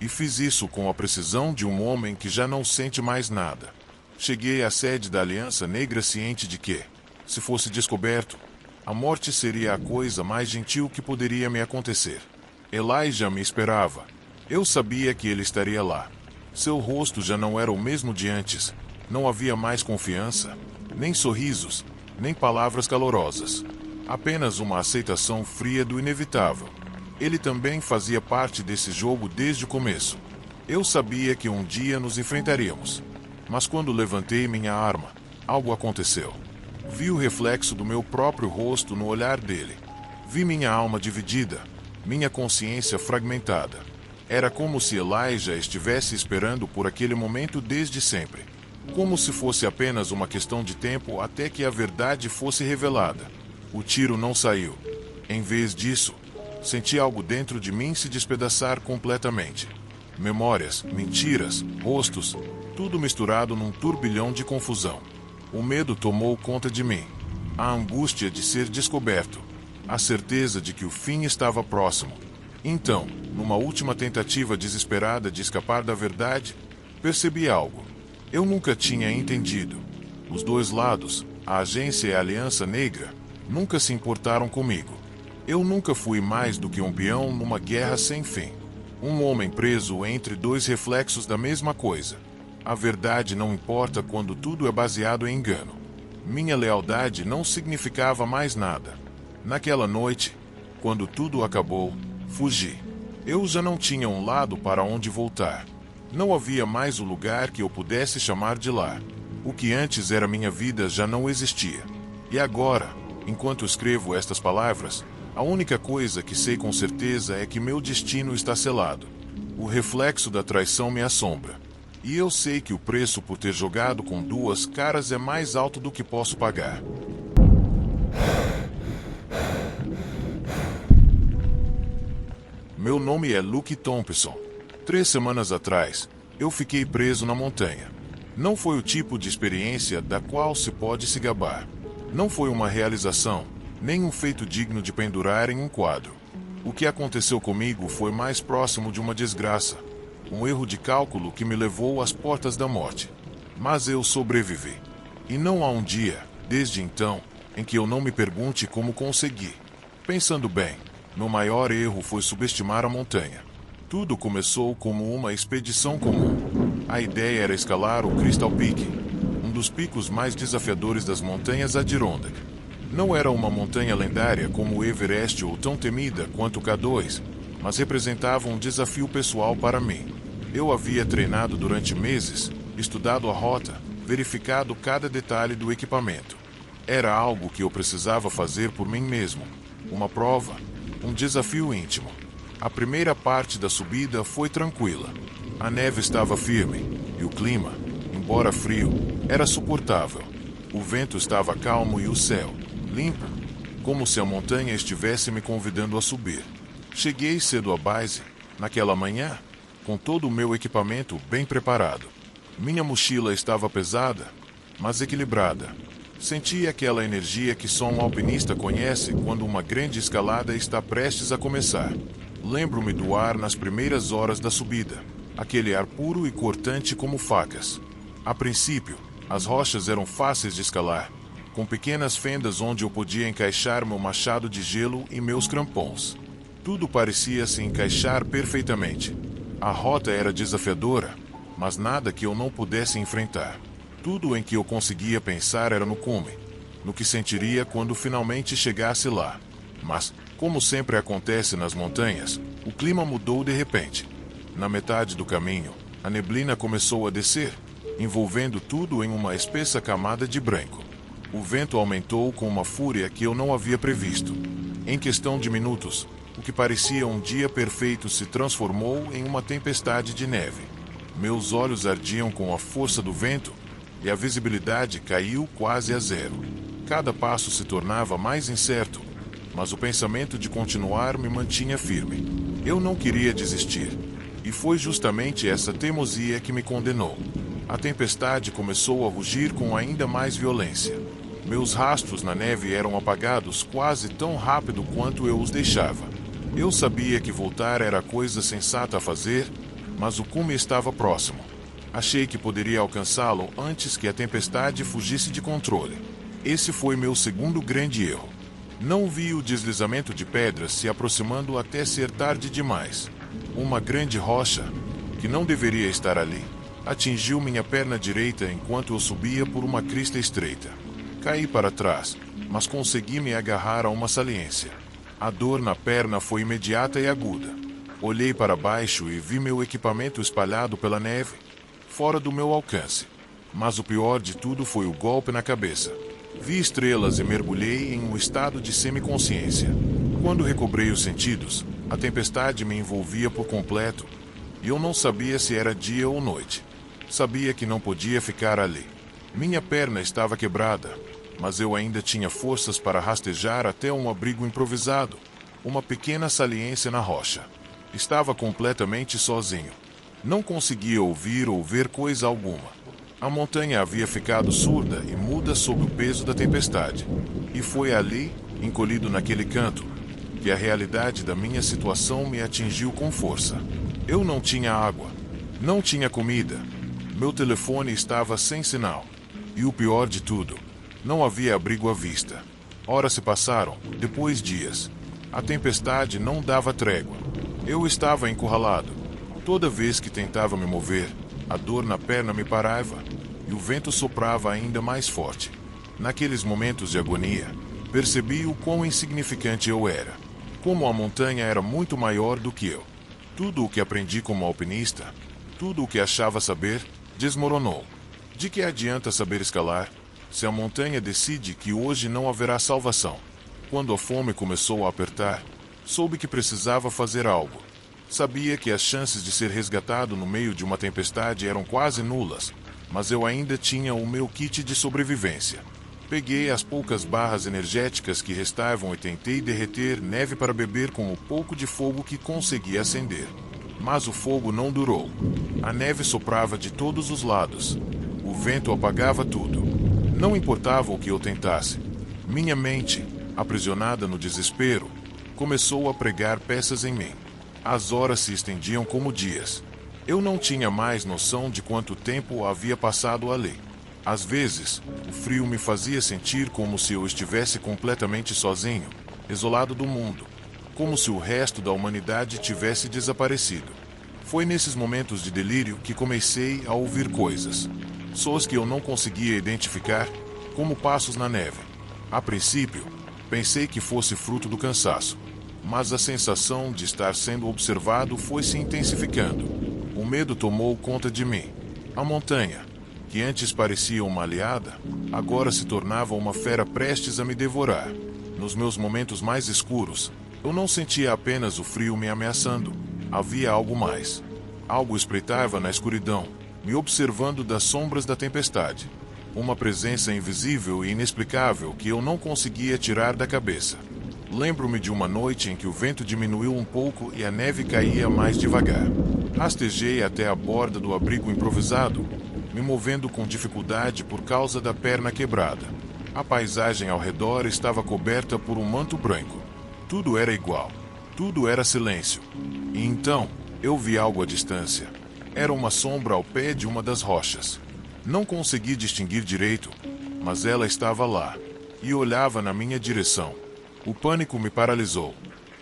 E fiz isso com a precisão de um homem que já não sente mais nada. Cheguei à sede da Aliança Negra ciente de que, se fosse descoberto, a morte seria a coisa mais gentil que poderia me acontecer. Elijah me esperava. Eu sabia que ele estaria lá. Seu rosto já não era o mesmo de antes. Não havia mais confiança, nem sorrisos, nem palavras calorosas. Apenas uma aceitação fria do inevitável. Ele também fazia parte desse jogo desde o começo. Eu sabia que um dia nos enfrentaríamos. Mas quando levantei minha arma, algo aconteceu. Vi o reflexo do meu próprio rosto no olhar dele. Vi minha alma dividida, minha consciência fragmentada. Era como se Elijah estivesse esperando por aquele momento desde sempre. Como se fosse apenas uma questão de tempo até que a verdade fosse revelada. O tiro não saiu. Em vez disso, senti algo dentro de mim se despedaçar completamente. Memórias, mentiras, rostos, tudo misturado num turbilhão de confusão. O medo tomou conta de mim. A angústia de ser descoberto. A certeza de que o fim estava próximo. Então, numa última tentativa desesperada de escapar da verdade, percebi algo. Eu nunca tinha entendido. Os dois lados, a agência e a Aliança Negra, Nunca se importaram comigo. Eu nunca fui mais do que um peão numa guerra sem fim. Um homem preso entre dois reflexos da mesma coisa. A verdade não importa quando tudo é baseado em engano. Minha lealdade não significava mais nada. Naquela noite, quando tudo acabou, fugi. Eu já não tinha um lado para onde voltar. Não havia mais o lugar que eu pudesse chamar de lar. O que antes era minha vida já não existia. E agora, enquanto escrevo estas palavras, a única coisa que sei com certeza é que meu destino está selado. O reflexo da traição me assombra. E eu sei que o preço por ter jogado com duas caras é mais alto do que posso pagar. Meu nome é Luke Thompson. 3 semanas atrás, eu fiquei preso na montanha. Não foi o tipo de experiência da qual se pode se gabar. Não foi uma realização, nem um feito digno de pendurar em um quadro. O que aconteceu comigo foi mais próximo de uma desgraça. Um erro de cálculo que me levou às portas da morte. Mas eu sobrevivi. E não há um dia, desde então, em que eu não me pergunte como consegui. Pensando bem, meu maior erro foi subestimar a montanha. Tudo começou como uma expedição comum. A ideia era escalar o Crystal Peak, um dos picos mais desafiadores das montanhas Adirondack. Não era uma montanha lendária como o Everest ou tão temida quanto o K2, mas representava um desafio pessoal para mim. Eu havia treinado durante meses, estudado a rota, verificado cada detalhe do equipamento. Era algo que eu precisava fazer por mim mesmo. Uma prova, um desafio íntimo. A primeira parte da subida foi tranquila. A neve estava firme e o clima, embora frio, era suportável. O vento estava calmo e o céu, limpo, como se a montanha estivesse me convidando a subir. Cheguei cedo à base, naquela manhã, com todo o meu equipamento bem preparado. Minha mochila estava pesada, mas equilibrada. Senti aquela energia que só um alpinista conhece quando uma grande escalada está prestes a começar. Lembro-me do ar nas primeiras horas da subida, aquele ar puro e cortante como facas. A princípio, as rochas eram fáceis de escalar, com pequenas fendas onde eu podia encaixar meu machado de gelo e meus crampons. Tudo parecia se encaixar perfeitamente. A rota era desafiadora, mas nada que eu não pudesse enfrentar. Tudo em que eu conseguia pensar era no cume, no que sentiria quando finalmente chegasse lá. Mas, como sempre acontece nas montanhas, o clima mudou de repente. Na metade do caminho, a neblina começou a descer, envolvendo tudo em uma espessa camada de branco. O vento aumentou com uma fúria que eu não havia previsto. Em questão de minutos, o que parecia um dia perfeito se transformou em uma tempestade de neve. Meus olhos ardiam com a força do vento e a visibilidade caiu quase a zero. Cada passo se tornava mais incerto, mas o pensamento de continuar me mantinha firme. Eu não queria desistir, e foi justamente essa teimosia que me condenou. A tempestade começou a rugir com ainda mais violência. Meus rastros na neve eram apagados quase tão rápido quanto eu os deixava. Eu sabia que voltar era a coisa sensata a fazer, mas o cume estava próximo. Achei que poderia alcançá-lo antes que a tempestade fugisse de controle. Esse foi meu segundo grande erro. Não vi o deslizamento de pedras se aproximando até ser tarde demais. Uma grande rocha, que não deveria estar ali, atingiu minha perna direita enquanto eu subia por uma crista estreita. Caí para trás, mas consegui me agarrar a uma saliência. A dor na perna foi imediata e aguda. Olhei para baixo e vi meu equipamento espalhado pela neve, fora do meu alcance. Mas o pior de tudo foi o golpe na cabeça. Vi estrelas e mergulhei em um estado de semiconsciência. Quando recobrei os sentidos, a tempestade me envolvia por completo, e eu não sabia se era dia ou noite. Sabia que não podia ficar ali. Minha perna estava quebrada, mas eu ainda tinha forças para rastejar até um abrigo improvisado, uma pequena saliência na rocha. Estava completamente sozinho. Não conseguia ouvir ou ver coisa alguma. A montanha havia ficado surda e muda sob o peso da tempestade. E foi ali, encolhido naquele canto, que a realidade da minha situação me atingiu com força. Eu não tinha água, não tinha comida, meu telefone estava sem sinal. E o pior de tudo, não havia abrigo à vista. Horas se passaram, depois dias. A tempestade não dava trégua. Eu estava encurralado. Toda vez que tentava me mover, a dor na perna me parava, e o vento soprava ainda mais forte. Naqueles momentos de agonia, percebi o quão insignificante eu era. Como a montanha era muito maior do que eu. Tudo o que aprendi como alpinista, tudo o que achava saber, desmoronou. De que adianta saber escalar, se a montanha decide que hoje não haverá salvação? Quando a fome começou a apertar, soube que precisava fazer algo. Sabia que as chances de ser resgatado no meio de uma tempestade eram quase nulas, mas eu ainda tinha o meu kit de sobrevivência. Peguei as poucas barras energéticas que restavam e tentei derreter neve para beber com o pouco de fogo que consegui acender. Mas o fogo não durou. A neve soprava de todos os lados. O vento apagava tudo. Não importava o que eu tentasse. Minha mente, aprisionada no desespero, começou a pregar peças em mim. As horas se estendiam como dias. Eu não tinha mais noção de quanto tempo havia passado ali. Às vezes, o frio me fazia sentir como se eu estivesse completamente sozinho, isolado do mundo, como se o resto da humanidade tivesse desaparecido. Foi nesses momentos de delírio que comecei a ouvir coisas. Sons que eu não conseguia identificar, como passos na neve. A princípio, pensei que fosse fruto do cansaço, mas a sensação de estar sendo observado foi se intensificando. O medo tomou conta de mim. A montanha, que antes parecia uma aliada, agora se tornava uma fera prestes a me devorar. Nos meus momentos mais escuros, eu não sentia apenas o frio me ameaçando. Havia algo mais. Algo espreitava na escuridão, me observando das sombras da tempestade. Uma presença invisível e inexplicável que eu não conseguia tirar da cabeça. Lembro-me de uma noite em que o vento diminuiu um pouco e a neve caía mais devagar. Rastejei até a borda do abrigo improvisado, me movendo com dificuldade por causa da perna quebrada. A paisagem ao redor estava coberta por um manto branco. Tudo era igual. Tudo era silêncio. E então, eu vi algo à distância. Era uma sombra ao pé de uma das rochas. Não consegui distinguir direito, mas ela estava lá, e olhava na minha direção. O pânico me paralisou.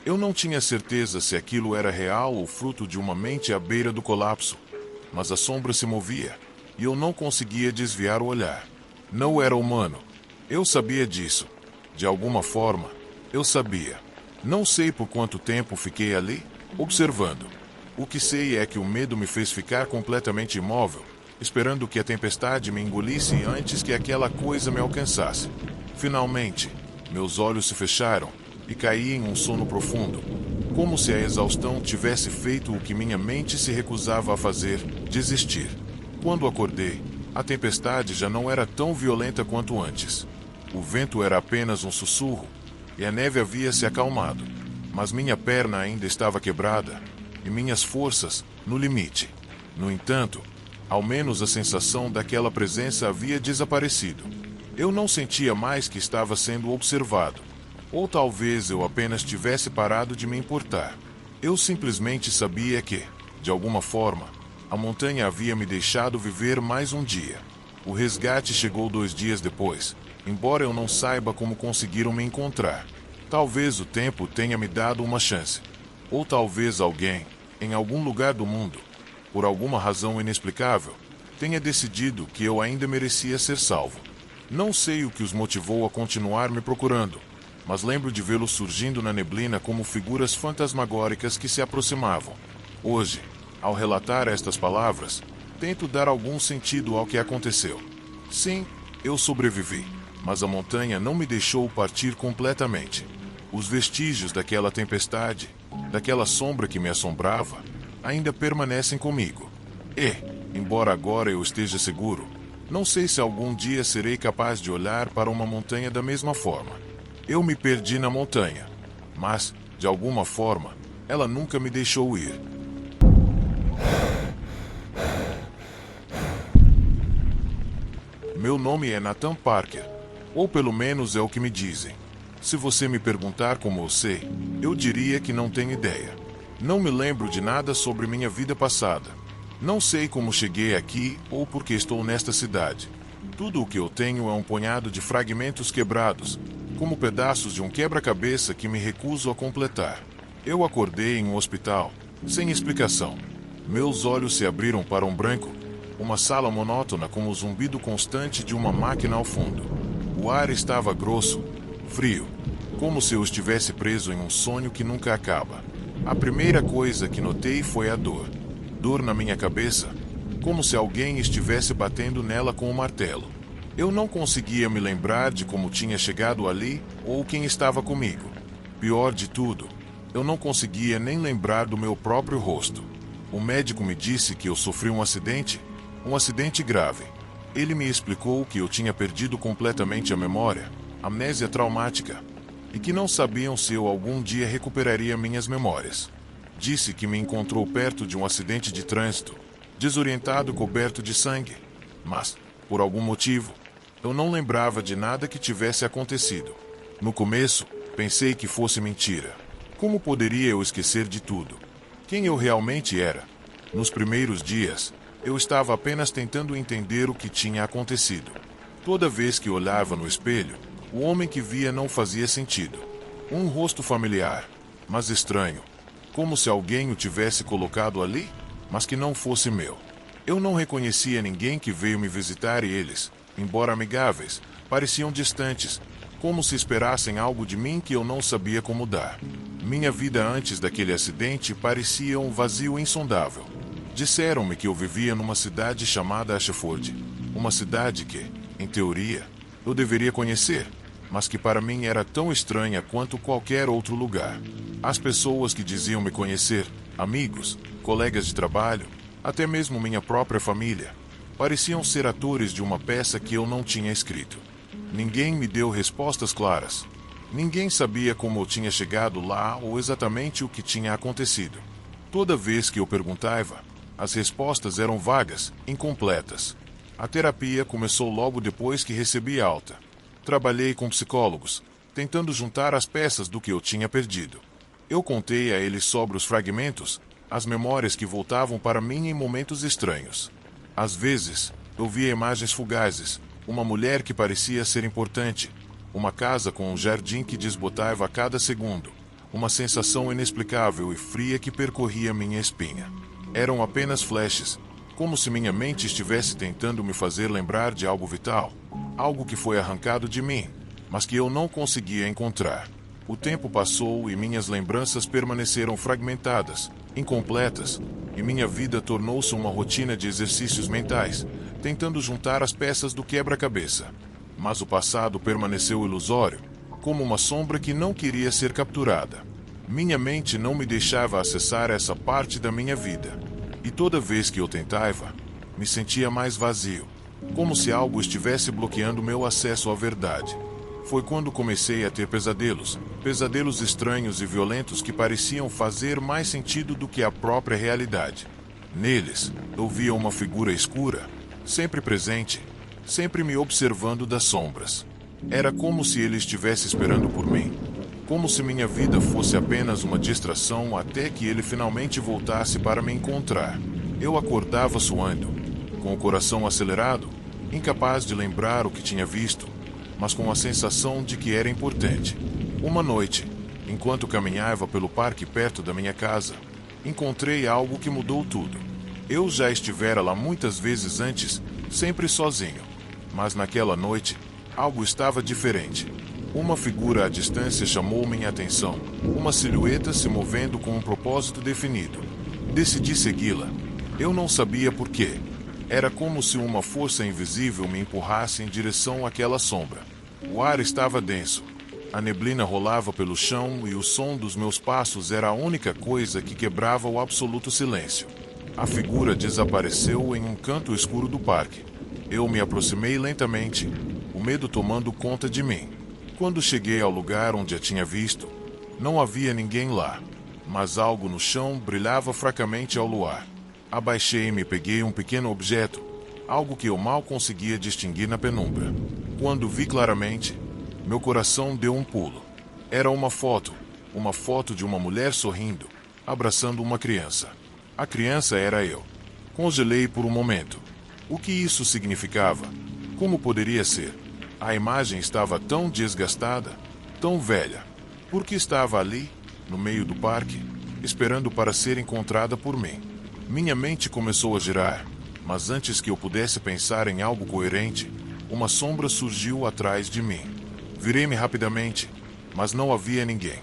Eu não tinha certeza se aquilo era real ou fruto de uma mente à beira do colapso, mas a sombra se movia, e eu não conseguia desviar o olhar. Não era humano. Eu sabia disso. De alguma forma, eu sabia. Não sei por quanto tempo fiquei ali, observando. O que sei é que o medo me fez ficar completamente imóvel, esperando que a tempestade me engolisse antes que aquela coisa me alcançasse. Finalmente, meus olhos se fecharam e caí em um sono profundo, como se a exaustão tivesse feito o que minha mente se recusava a fazer, desistir. Quando acordei, a tempestade já não era tão violenta quanto antes. O vento era apenas um sussurro, e a neve havia se acalmado, mas minha perna ainda estava quebrada, e minhas forças no limite. No entanto, ao menos a sensação daquela presença havia desaparecido. Eu não sentia mais que estava sendo observado. Ou talvez eu apenas tivesse parado de me importar. Eu simplesmente sabia que, de alguma forma, a montanha havia me deixado viver mais um dia. O resgate chegou 2 dias depois, embora eu não saiba como conseguiram me encontrar. Talvez o tempo tenha me dado uma chance. Ou talvez alguém, em algum lugar do mundo, por alguma razão inexplicável, tenha decidido que eu ainda merecia ser salvo. Não sei o que os motivou a continuar me procurando, mas lembro de vê-los surgindo na neblina como figuras fantasmagóricas que se aproximavam. Hoje, ao relatar estas palavras, tento dar algum sentido ao que aconteceu. Sim, eu sobrevivi, mas a montanha não me deixou partir completamente. Os vestígios daquela tempestade, daquela sombra que me assombrava, ainda permanecem comigo. E, embora agora eu esteja seguro, não sei se algum dia serei capaz de olhar para uma montanha da mesma forma. Eu me perdi na montanha, mas, de alguma forma, ela nunca me deixou ir. Meu nome é Nathan Parker, ou pelo menos é o que me dizem. Se você me perguntar como eu sei, eu diria que não tenho ideia. Não me lembro de nada sobre minha vida passada. Não sei como cheguei aqui ou por que estou nesta cidade. Tudo o que eu tenho é um punhado de fragmentos quebrados, como pedaços de um quebra-cabeça que me recuso a completar. Eu acordei em um hospital, sem explicação. Meus olhos se abriram para um branco, uma sala monótona com o zumbido constante de uma máquina ao fundo. O ar estava grosso, frio, como se eu estivesse preso em um sonho que nunca acaba. A primeira coisa que notei foi a dor. Dor na minha cabeça, como se alguém estivesse batendo nela com um martelo. Eu não conseguia me lembrar de como tinha chegado ali ou quem estava comigo. Pior de tudo, eu não conseguia nem lembrar do meu próprio rosto. O médico me disse que eu sofri um acidente grave. Ele me explicou que eu tinha perdido completamente a memória, amnésia traumática, e que não sabiam se eu algum dia recuperaria minhas memórias. Disse que me encontrou perto de um acidente de trânsito, desorientado e coberto de sangue, mas, por algum motivo, eu não lembrava de nada que tivesse acontecido. No começo, pensei que fosse mentira. Como poderia eu esquecer de tudo? Quem eu realmente era? Nos primeiros dias, eu estava apenas tentando entender o que tinha acontecido. Toda vez que olhava no espelho, o homem que via não fazia sentido. Um rosto familiar, mas estranho, como se alguém o tivesse colocado ali, mas que não fosse meu. Eu não reconhecia ninguém que veio me visitar e eles, embora amigáveis, pareciam distantes, como se esperassem algo de mim que eu não sabia como dar. Minha vida antes daquele acidente parecia um vazio insondável. Disseram-me que eu vivia numa cidade chamada Ashford, uma cidade que, em teoria, eu deveria conhecer, mas que para mim era tão estranha quanto qualquer outro lugar. As pessoas que diziam me conhecer, amigos, colegas de trabalho, até mesmo minha própria família, pareciam ser atores de uma peça que eu não tinha escrito. Ninguém me deu respostas claras. Ninguém sabia como eu tinha chegado lá ou exatamente o que tinha acontecido. Toda vez que eu perguntava, as respostas eram vagas, incompletas. A terapia começou logo depois que recebi alta. Trabalhei com psicólogos, tentando juntar as peças do que eu tinha perdido. Eu contei a eles sobre os fragmentos, as memórias que voltavam para mim em momentos estranhos. Às vezes, eu via imagens fugazes, uma mulher que parecia ser importante, uma casa com um jardim que desbotava a cada segundo, uma sensação inexplicável e fria que percorria minha espinha. Eram apenas flashes, como se minha mente estivesse tentando me fazer lembrar de algo vital, algo que foi arrancado de mim, mas que eu não conseguia encontrar. O tempo passou e minhas lembranças permaneceram fragmentadas, incompletas, e minha vida tornou-se uma rotina de exercícios mentais, tentando juntar as peças do quebra-cabeça. Mas o passado permaneceu ilusório, como uma sombra que não queria ser capturada. Minha mente não me deixava acessar essa parte da minha vida. E toda vez que eu tentava, me sentia mais vazio, como se algo estivesse bloqueando meu acesso à verdade. Foi quando comecei a ter pesadelos estranhos e violentos que pareciam fazer mais sentido do que a própria realidade. Neles, eu via uma figura escura, sempre presente, sempre me observando das sombras. Era como se ele estivesse esperando por mim, como se minha vida fosse apenas uma distração até que ele finalmente voltasse para me encontrar. Eu acordava suando, com o coração acelerado, incapaz de lembrar o que tinha visto, mas com a sensação de que era importante. Uma noite, enquanto caminhava pelo parque perto da minha casa, encontrei algo que mudou tudo. Eu já estivera lá muitas vezes antes, sempre sozinho, mas naquela noite, algo estava diferente. Uma figura à distância chamou minha atenção, uma silhueta se movendo com um propósito definido. Decidi segui-la. Eu não sabia por quê. Era como se uma força invisível me empurrasse em direção àquela sombra. O ar estava denso. A neblina rolava pelo chão e o som dos meus passos era a única coisa que quebrava o absoluto silêncio. A figura desapareceu em um canto escuro do parque. Eu me aproximei lentamente, o medo tomando conta de mim. Quando cheguei ao lugar onde a tinha visto, não havia ninguém lá, mas algo no chão brilhava fracamente ao luar. Abaixei-me e peguei um pequeno objeto, algo que eu mal conseguia distinguir na penumbra. Quando vi claramente, meu coração deu um pulo. Era uma foto de uma mulher sorrindo, abraçando uma criança. A criança era eu. Congelei por um momento. O que isso significava? Como poderia ser? A imagem estava tão desgastada, Tão velha. Porque estava ali, no meio do parque, esperando para ser encontrada por mim. Minha mente começou a girar, mas antes que eu pudesse pensar em algo coerente, uma sombra surgiu atrás de mim. Virei-me rapidamente, mas não havia ninguém.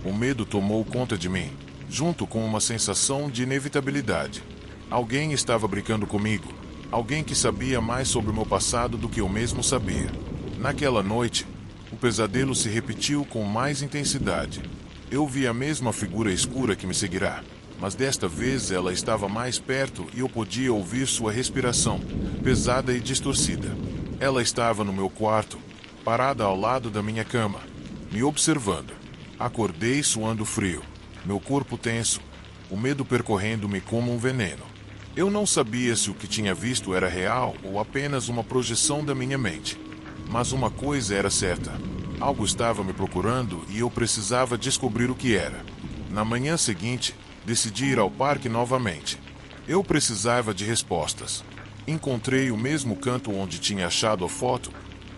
O medo tomou conta de mim, junto com uma sensação de inevitabilidade. Alguém estava brincando comigo, alguém que sabia mais sobre o meu passado do que eu mesmo sabia. Naquela noite, o pesadelo se repetiu com mais intensidade. Eu vi a mesma figura escura que me seguirá, mas desta vez ela estava mais perto e eu podia ouvir sua respiração, pesada e distorcida. Ela estava no meu quarto, parada ao lado da minha cama, me observando. Acordei suando frio, meu corpo tenso, o medo percorrendo-me como um veneno. Eu não sabia se o que tinha visto era real ou apenas uma projeção da minha mente. Mas uma coisa era certa. Algo estava me procurando e eu precisava descobrir o que era. Na manhã seguinte, decidi ir ao parque novamente. Eu precisava de respostas. Encontrei o mesmo canto onde tinha achado a foto,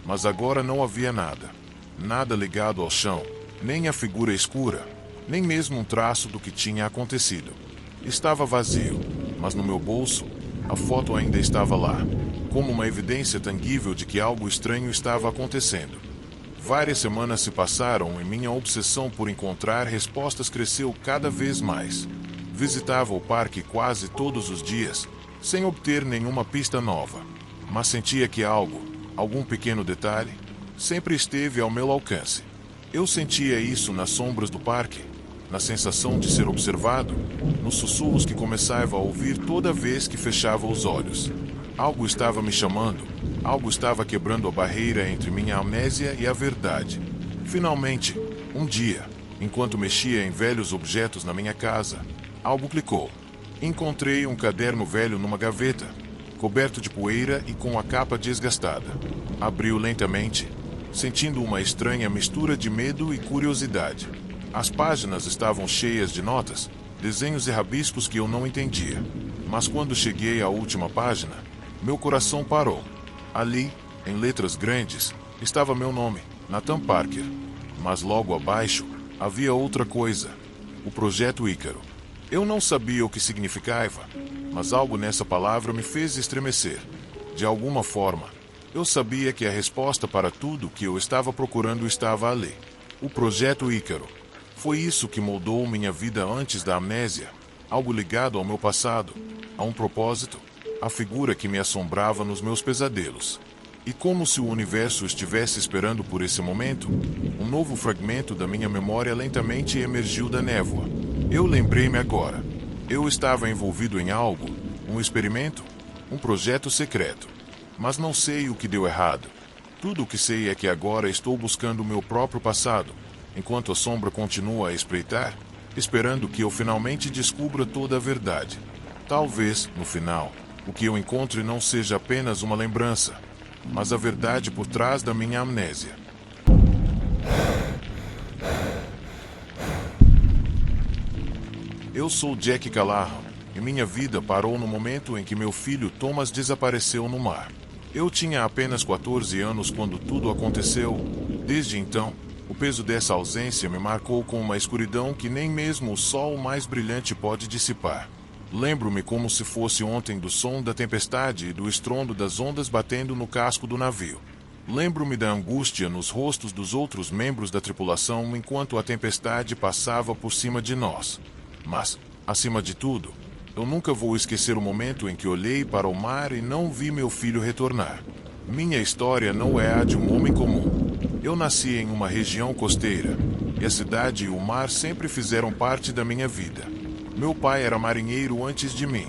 mas agora não havia nada. Nada ligado ao chão, nem a figura escura, nem mesmo um traço do que tinha acontecido. Estava vazio, mas no meu bolso, a foto ainda estava lá, como uma evidência tangível de que algo estranho estava acontecendo. Várias semanas se passaram e minha obsessão por encontrar respostas cresceu cada vez mais. Visitava o parque quase todos os dias, sem obter nenhuma pista nova. Mas sentia que algum pequeno detalhe, sempre esteve ao meu alcance. Eu sentia isso nas sombras do parque, na sensação de ser observado, nos sussurros que começava a ouvir toda vez que fechava os olhos. Algo estava me chamando, algo estava quebrando a barreira entre minha amnésia e a verdade. Finalmente, um dia, enquanto mexia em velhos objetos na minha casa, algo clicou. Encontrei um caderno velho numa gaveta, coberto de poeira e com a capa desgastada. Abri-o lentamente, sentindo uma estranha mistura de medo e curiosidade. As páginas estavam cheias de notas, desenhos e rabiscos que eu não entendia. Mas quando cheguei à última página, meu coração parou. Ali, em letras grandes, estava meu nome, Nathan Parker. Mas logo abaixo, havia outra coisa: o Projeto Ícaro. Eu não sabia o que significava, mas algo nessa palavra me fez estremecer. De alguma forma, eu sabia que a resposta para tudo que eu estava procurando estava ali. O Projeto Ícaro. Foi isso que moldou minha vida antes da amnésia, algo ligado ao meu passado, a um propósito, a figura que me assombrava nos meus pesadelos. E como se o universo estivesse esperando por esse momento, um novo fragmento da minha memória lentamente emergiu da névoa. Eu lembrei-me agora. Eu estava envolvido em algo, um experimento, um projeto secreto. Mas não sei o que deu errado. Tudo o que sei é que agora estou buscando o meu próprio passado, enquanto a sombra continua a espreitar, esperando que eu finalmente descubra toda a verdade. Talvez, no final, o que eu encontre não seja apenas uma lembrança, mas a verdade por trás da minha amnésia. Eu sou Jack Callahan, e minha vida parou no momento em que meu filho Thomas desapareceu no mar. Eu tinha apenas 14 anos quando tudo aconteceu. Desde então, o peso dessa ausência me marcou com uma escuridão que nem mesmo o sol mais brilhante pode dissipar. Lembro-me como se fosse ontem do som da tempestade e do estrondo das ondas batendo no casco do navio. Lembro-me da angústia nos rostos dos outros membros da tripulação enquanto a tempestade passava por cima de nós. Mas, acima de tudo, eu nunca vou esquecer o momento em que olhei para o mar e não vi meu filho retornar. Minha história não é a de um homem comum. Eu nasci em uma região costeira, e a cidade e o mar sempre fizeram parte da minha vida. Meu pai era marinheiro antes de mim.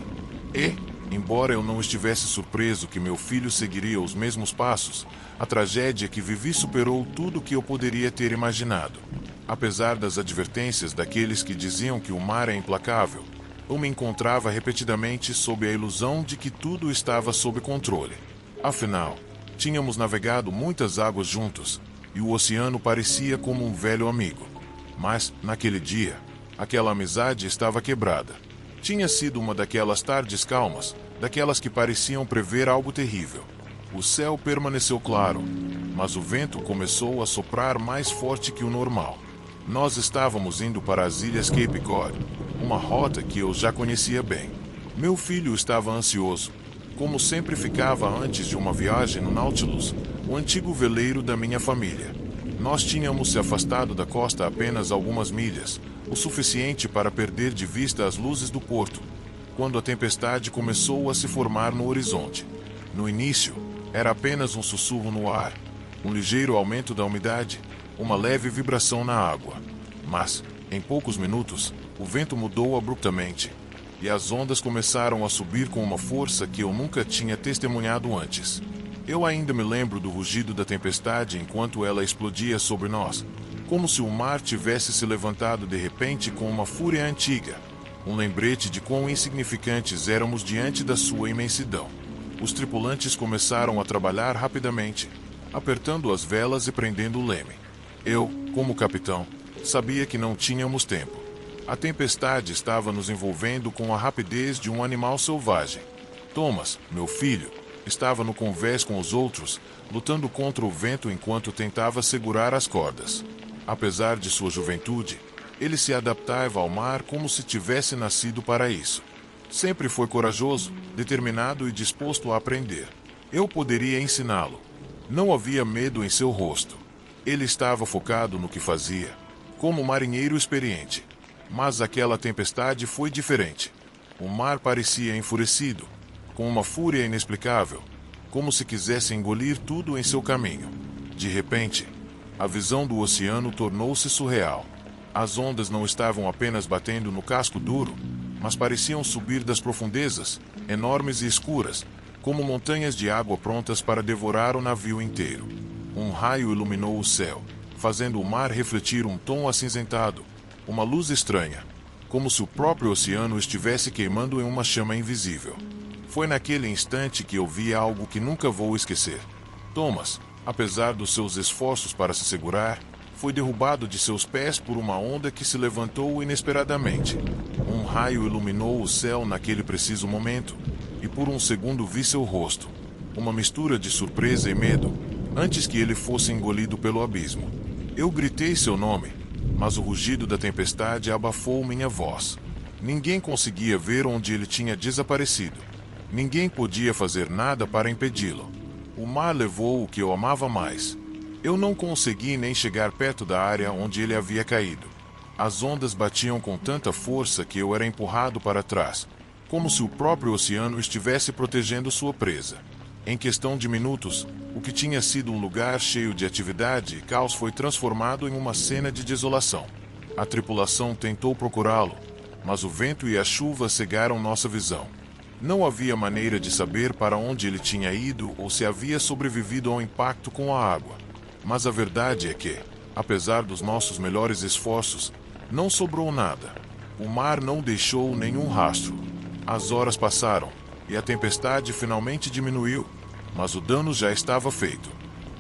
E, embora eu não estivesse surpreso que meu filho seguiria os mesmos passos, a tragédia que vivi superou tudo o que eu poderia ter imaginado. Apesar das advertências daqueles que diziam que o mar é implacável, eu me encontrava repetidamente sob a ilusão de que tudo estava sob controle. Afinal, tínhamos navegado muitas águas juntos, e o oceano parecia como um velho amigo. Mas, naquele dia, aquela amizade estava quebrada. Tinha sido uma daquelas tardes calmas, daquelas que pareciam prever algo terrível. O céu permaneceu claro, mas o vento começou a soprar mais forte que o normal. Nós estávamos indo para as Ilhas Cape Cod, uma rota que eu já conhecia bem. Meu filho estava ansioso, como sempre ficava antes de uma viagem no Nautilus, o antigo veleiro da minha família. Nós tínhamos se afastado da costa apenas algumas milhas, o suficiente para perder de vista as luzes do porto, quando a tempestade começou a se formar no horizonte. No início, era apenas um sussurro no ar, um ligeiro aumento da umidade, uma leve vibração na água. Mas, em poucos minutos, o vento mudou abruptamente, e as ondas começaram a subir com uma força que eu nunca tinha testemunhado antes. Eu ainda me lembro do rugido da tempestade enquanto ela explodia sobre nós, como se o mar tivesse se levantado de repente com uma fúria antiga, um lembrete de quão insignificantes éramos diante da sua imensidão. Os tripulantes começaram a trabalhar rapidamente, apertando as velas e prendendo o leme. Eu, como capitão, sabia que não tínhamos tempo. A tempestade estava nos envolvendo com a rapidez de um animal selvagem. Thomas, meu filho, estava no convés com os outros, lutando contra o vento enquanto tentava segurar as cordas. Apesar de sua juventude, ele se adaptava ao mar como se tivesse nascido para isso. Sempre foi corajoso, determinado e disposto a aprender. Eu poderia ensiná-lo. Não havia medo em seu rosto. Ele estava focado no que fazia, como marinheiro experiente. Mas aquela tempestade foi diferente. O mar parecia enfurecido, com uma fúria inexplicável, como se quisesse engolir tudo em seu caminho. De repente, a visão do oceano tornou-se surreal. As ondas não estavam apenas batendo no casco duro, mas pareciam subir das profundezas, enormes e escuras, como montanhas de água prontas para devorar o navio inteiro. Um raio iluminou o céu, fazendo o mar refletir um tom acinzentado, uma luz estranha, como se o próprio oceano estivesse queimando em uma chama invisível. Foi naquele instante que eu vi algo que nunca vou esquecer. Thomas, apesar dos seus esforços para se segurar, foi derrubado de seus pés por uma onda que se levantou inesperadamente. Um raio iluminou o céu naquele preciso momento, e por um segundo vi seu rosto, uma mistura de surpresa e medo, antes que ele fosse engolido pelo abismo. Eu gritei seu nome, mas o rugido da tempestade abafou minha voz. Ninguém conseguia ver onde ele tinha desaparecido. Ninguém podia fazer nada para impedi-lo. O mar levou o que eu amava mais. Eu não consegui nem chegar perto da área onde ele havia caído. As ondas batiam com tanta força que eu era empurrado para trás, como se o próprio oceano estivesse protegendo sua presa. Em questão de minutos, o que tinha sido um lugar cheio de atividade e caos foi transformado em uma cena de desolação. A tripulação tentou procurá-lo, mas o vento e a chuva cegaram nossa visão. Não havia maneira de saber para onde ele tinha ido ou se havia sobrevivido ao impacto com a água. Mas a verdade é que, apesar dos nossos melhores esforços, não sobrou nada. O mar não deixou nenhum rastro. As horas passaram, e a tempestade finalmente diminuiu, mas o dano já estava feito.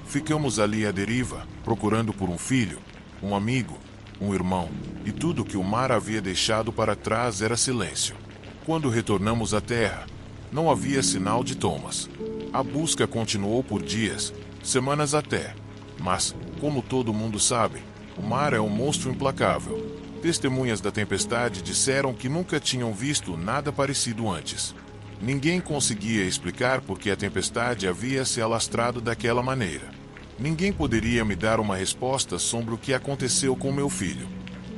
Ficamos ali à deriva, procurando por um filho, um amigo, um irmão, e tudo que o mar havia deixado para trás era silêncio. Quando retornamos à terra, não havia sinal de Thomas. A busca continuou por dias, semanas até. Mas, como todo mundo sabe, o mar é um monstro implacável. Testemunhas da tempestade disseram que nunca tinham visto nada parecido antes. Ninguém conseguia explicar por que a tempestade havia se alastrado daquela maneira. Ninguém poderia me dar uma resposta sobre o que aconteceu com meu filho.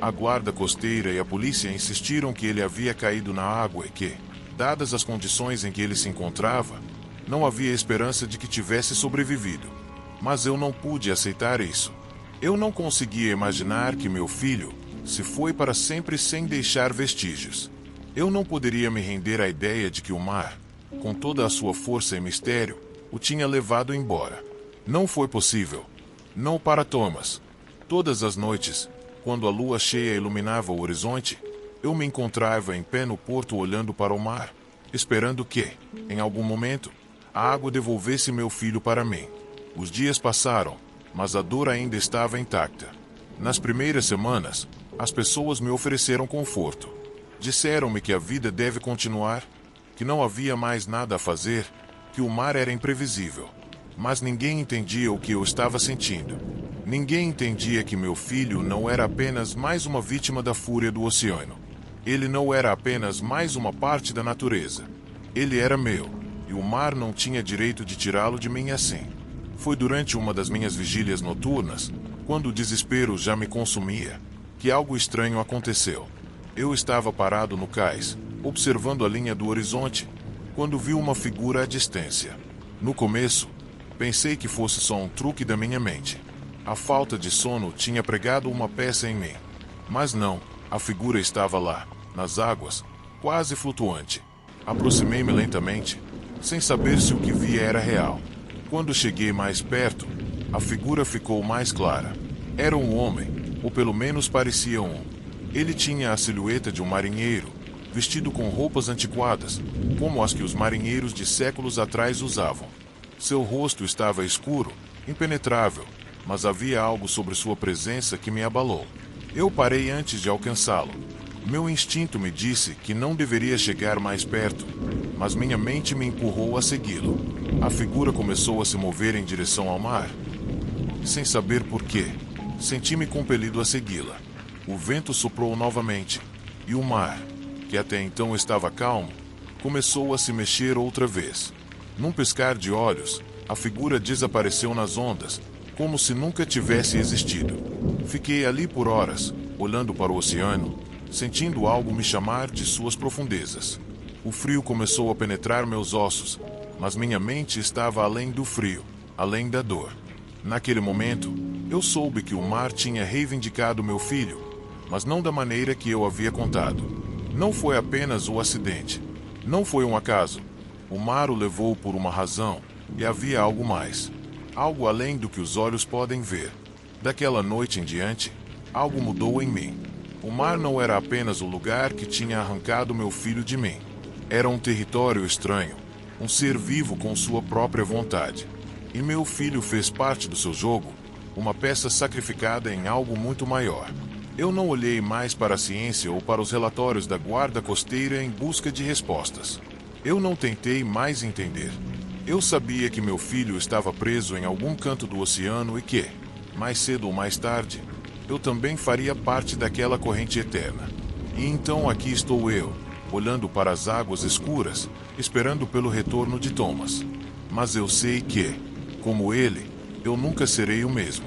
A guarda costeira e a polícia insistiram que ele havia caído na água e que, dadas as condições em que ele se encontrava, não havia esperança de que tivesse sobrevivido. Mas eu não pude aceitar isso. Eu não conseguia imaginar que meu filho se foi para sempre sem deixar vestígios. Eu não poderia me render à ideia de que o mar, com toda a sua força e mistério, o tinha levado embora. Não foi possível. Não para Thomas. Todas as noites, quando a lua cheia iluminava o horizonte, eu me encontrava em pé no porto olhando para o mar, esperando que, em algum momento, a água devolvesse meu filho para mim. Os dias passaram, mas a dor ainda estava intacta. Nas primeiras semanas, as pessoas me ofereceram conforto. Disseram-me que a vida deve continuar, que não havia mais nada a fazer, que o mar era imprevisível. Mas ninguém entendia o que eu estava sentindo. Ninguém entendia que meu filho não era apenas mais uma vítima da fúria do oceano. Ele não era apenas mais uma parte da natureza. Ele era meu, e o mar não tinha direito de tirá-lo de mim assim. Foi durante uma das minhas vigílias noturnas, quando o desespero já me consumia, que algo estranho aconteceu. Eu estava parado no cais, observando a linha do horizonte, quando vi uma figura à distância. No começo, pensei que fosse só um truque da minha mente. A falta de sono tinha pregado uma peça em mim. Mas não, a figura estava lá, nas águas, quase flutuante. Aproximei-me lentamente, sem saber se o que via era real. Quando cheguei mais perto, a figura ficou mais clara. Era um homem, ou pelo menos parecia um. Ele tinha a silhueta de um marinheiro, vestido com roupas antiquadas, como as que os marinheiros de séculos atrás usavam. Seu rosto estava escuro, impenetrável, mas havia algo sobre sua presença que me abalou. Eu parei antes de alcançá-lo. Meu instinto me disse que não deveria chegar mais perto, mas minha mente me empurrou a segui-lo. A figura começou a se mover em direção ao mar. Sem saber por quê, senti-me compelido a segui-la. O vento soprou novamente, e o mar, que até então estava calmo, começou a se mexer outra vez. Num piscar de olhos, a figura desapareceu nas ondas, como se nunca tivesse existido. Fiquei ali por horas, olhando para o oceano, sentindo algo me chamar de suas profundezas. O frio começou a penetrar meus ossos, mas minha mente estava além do frio, além da dor. Naquele momento, eu soube que o mar tinha reivindicado meu filho, mas não da maneira que eu havia contado. Não foi apenas o acidente. Não foi um acaso. O mar o levou por uma razão, e havia algo mais. Algo além do que os olhos podem ver. Daquela noite em diante, algo mudou em mim. O mar não era apenas o lugar que tinha arrancado meu filho de mim. Era um território estranho, um ser vivo com sua própria vontade. E meu filho fez parte do seu jogo, uma peça sacrificada em algo muito maior. Eu não olhei mais para a ciência ou para os relatórios da guarda costeira em busca de respostas. Eu não tentei mais entender. Eu sabia que meu filho estava preso em algum canto do oceano e que, mais cedo ou mais tarde, eu também faria parte daquela corrente eterna. E então aqui estou eu, olhando para as águas escuras, esperando pelo retorno de Thomas. Mas eu sei que, como ele, eu nunca serei o mesmo.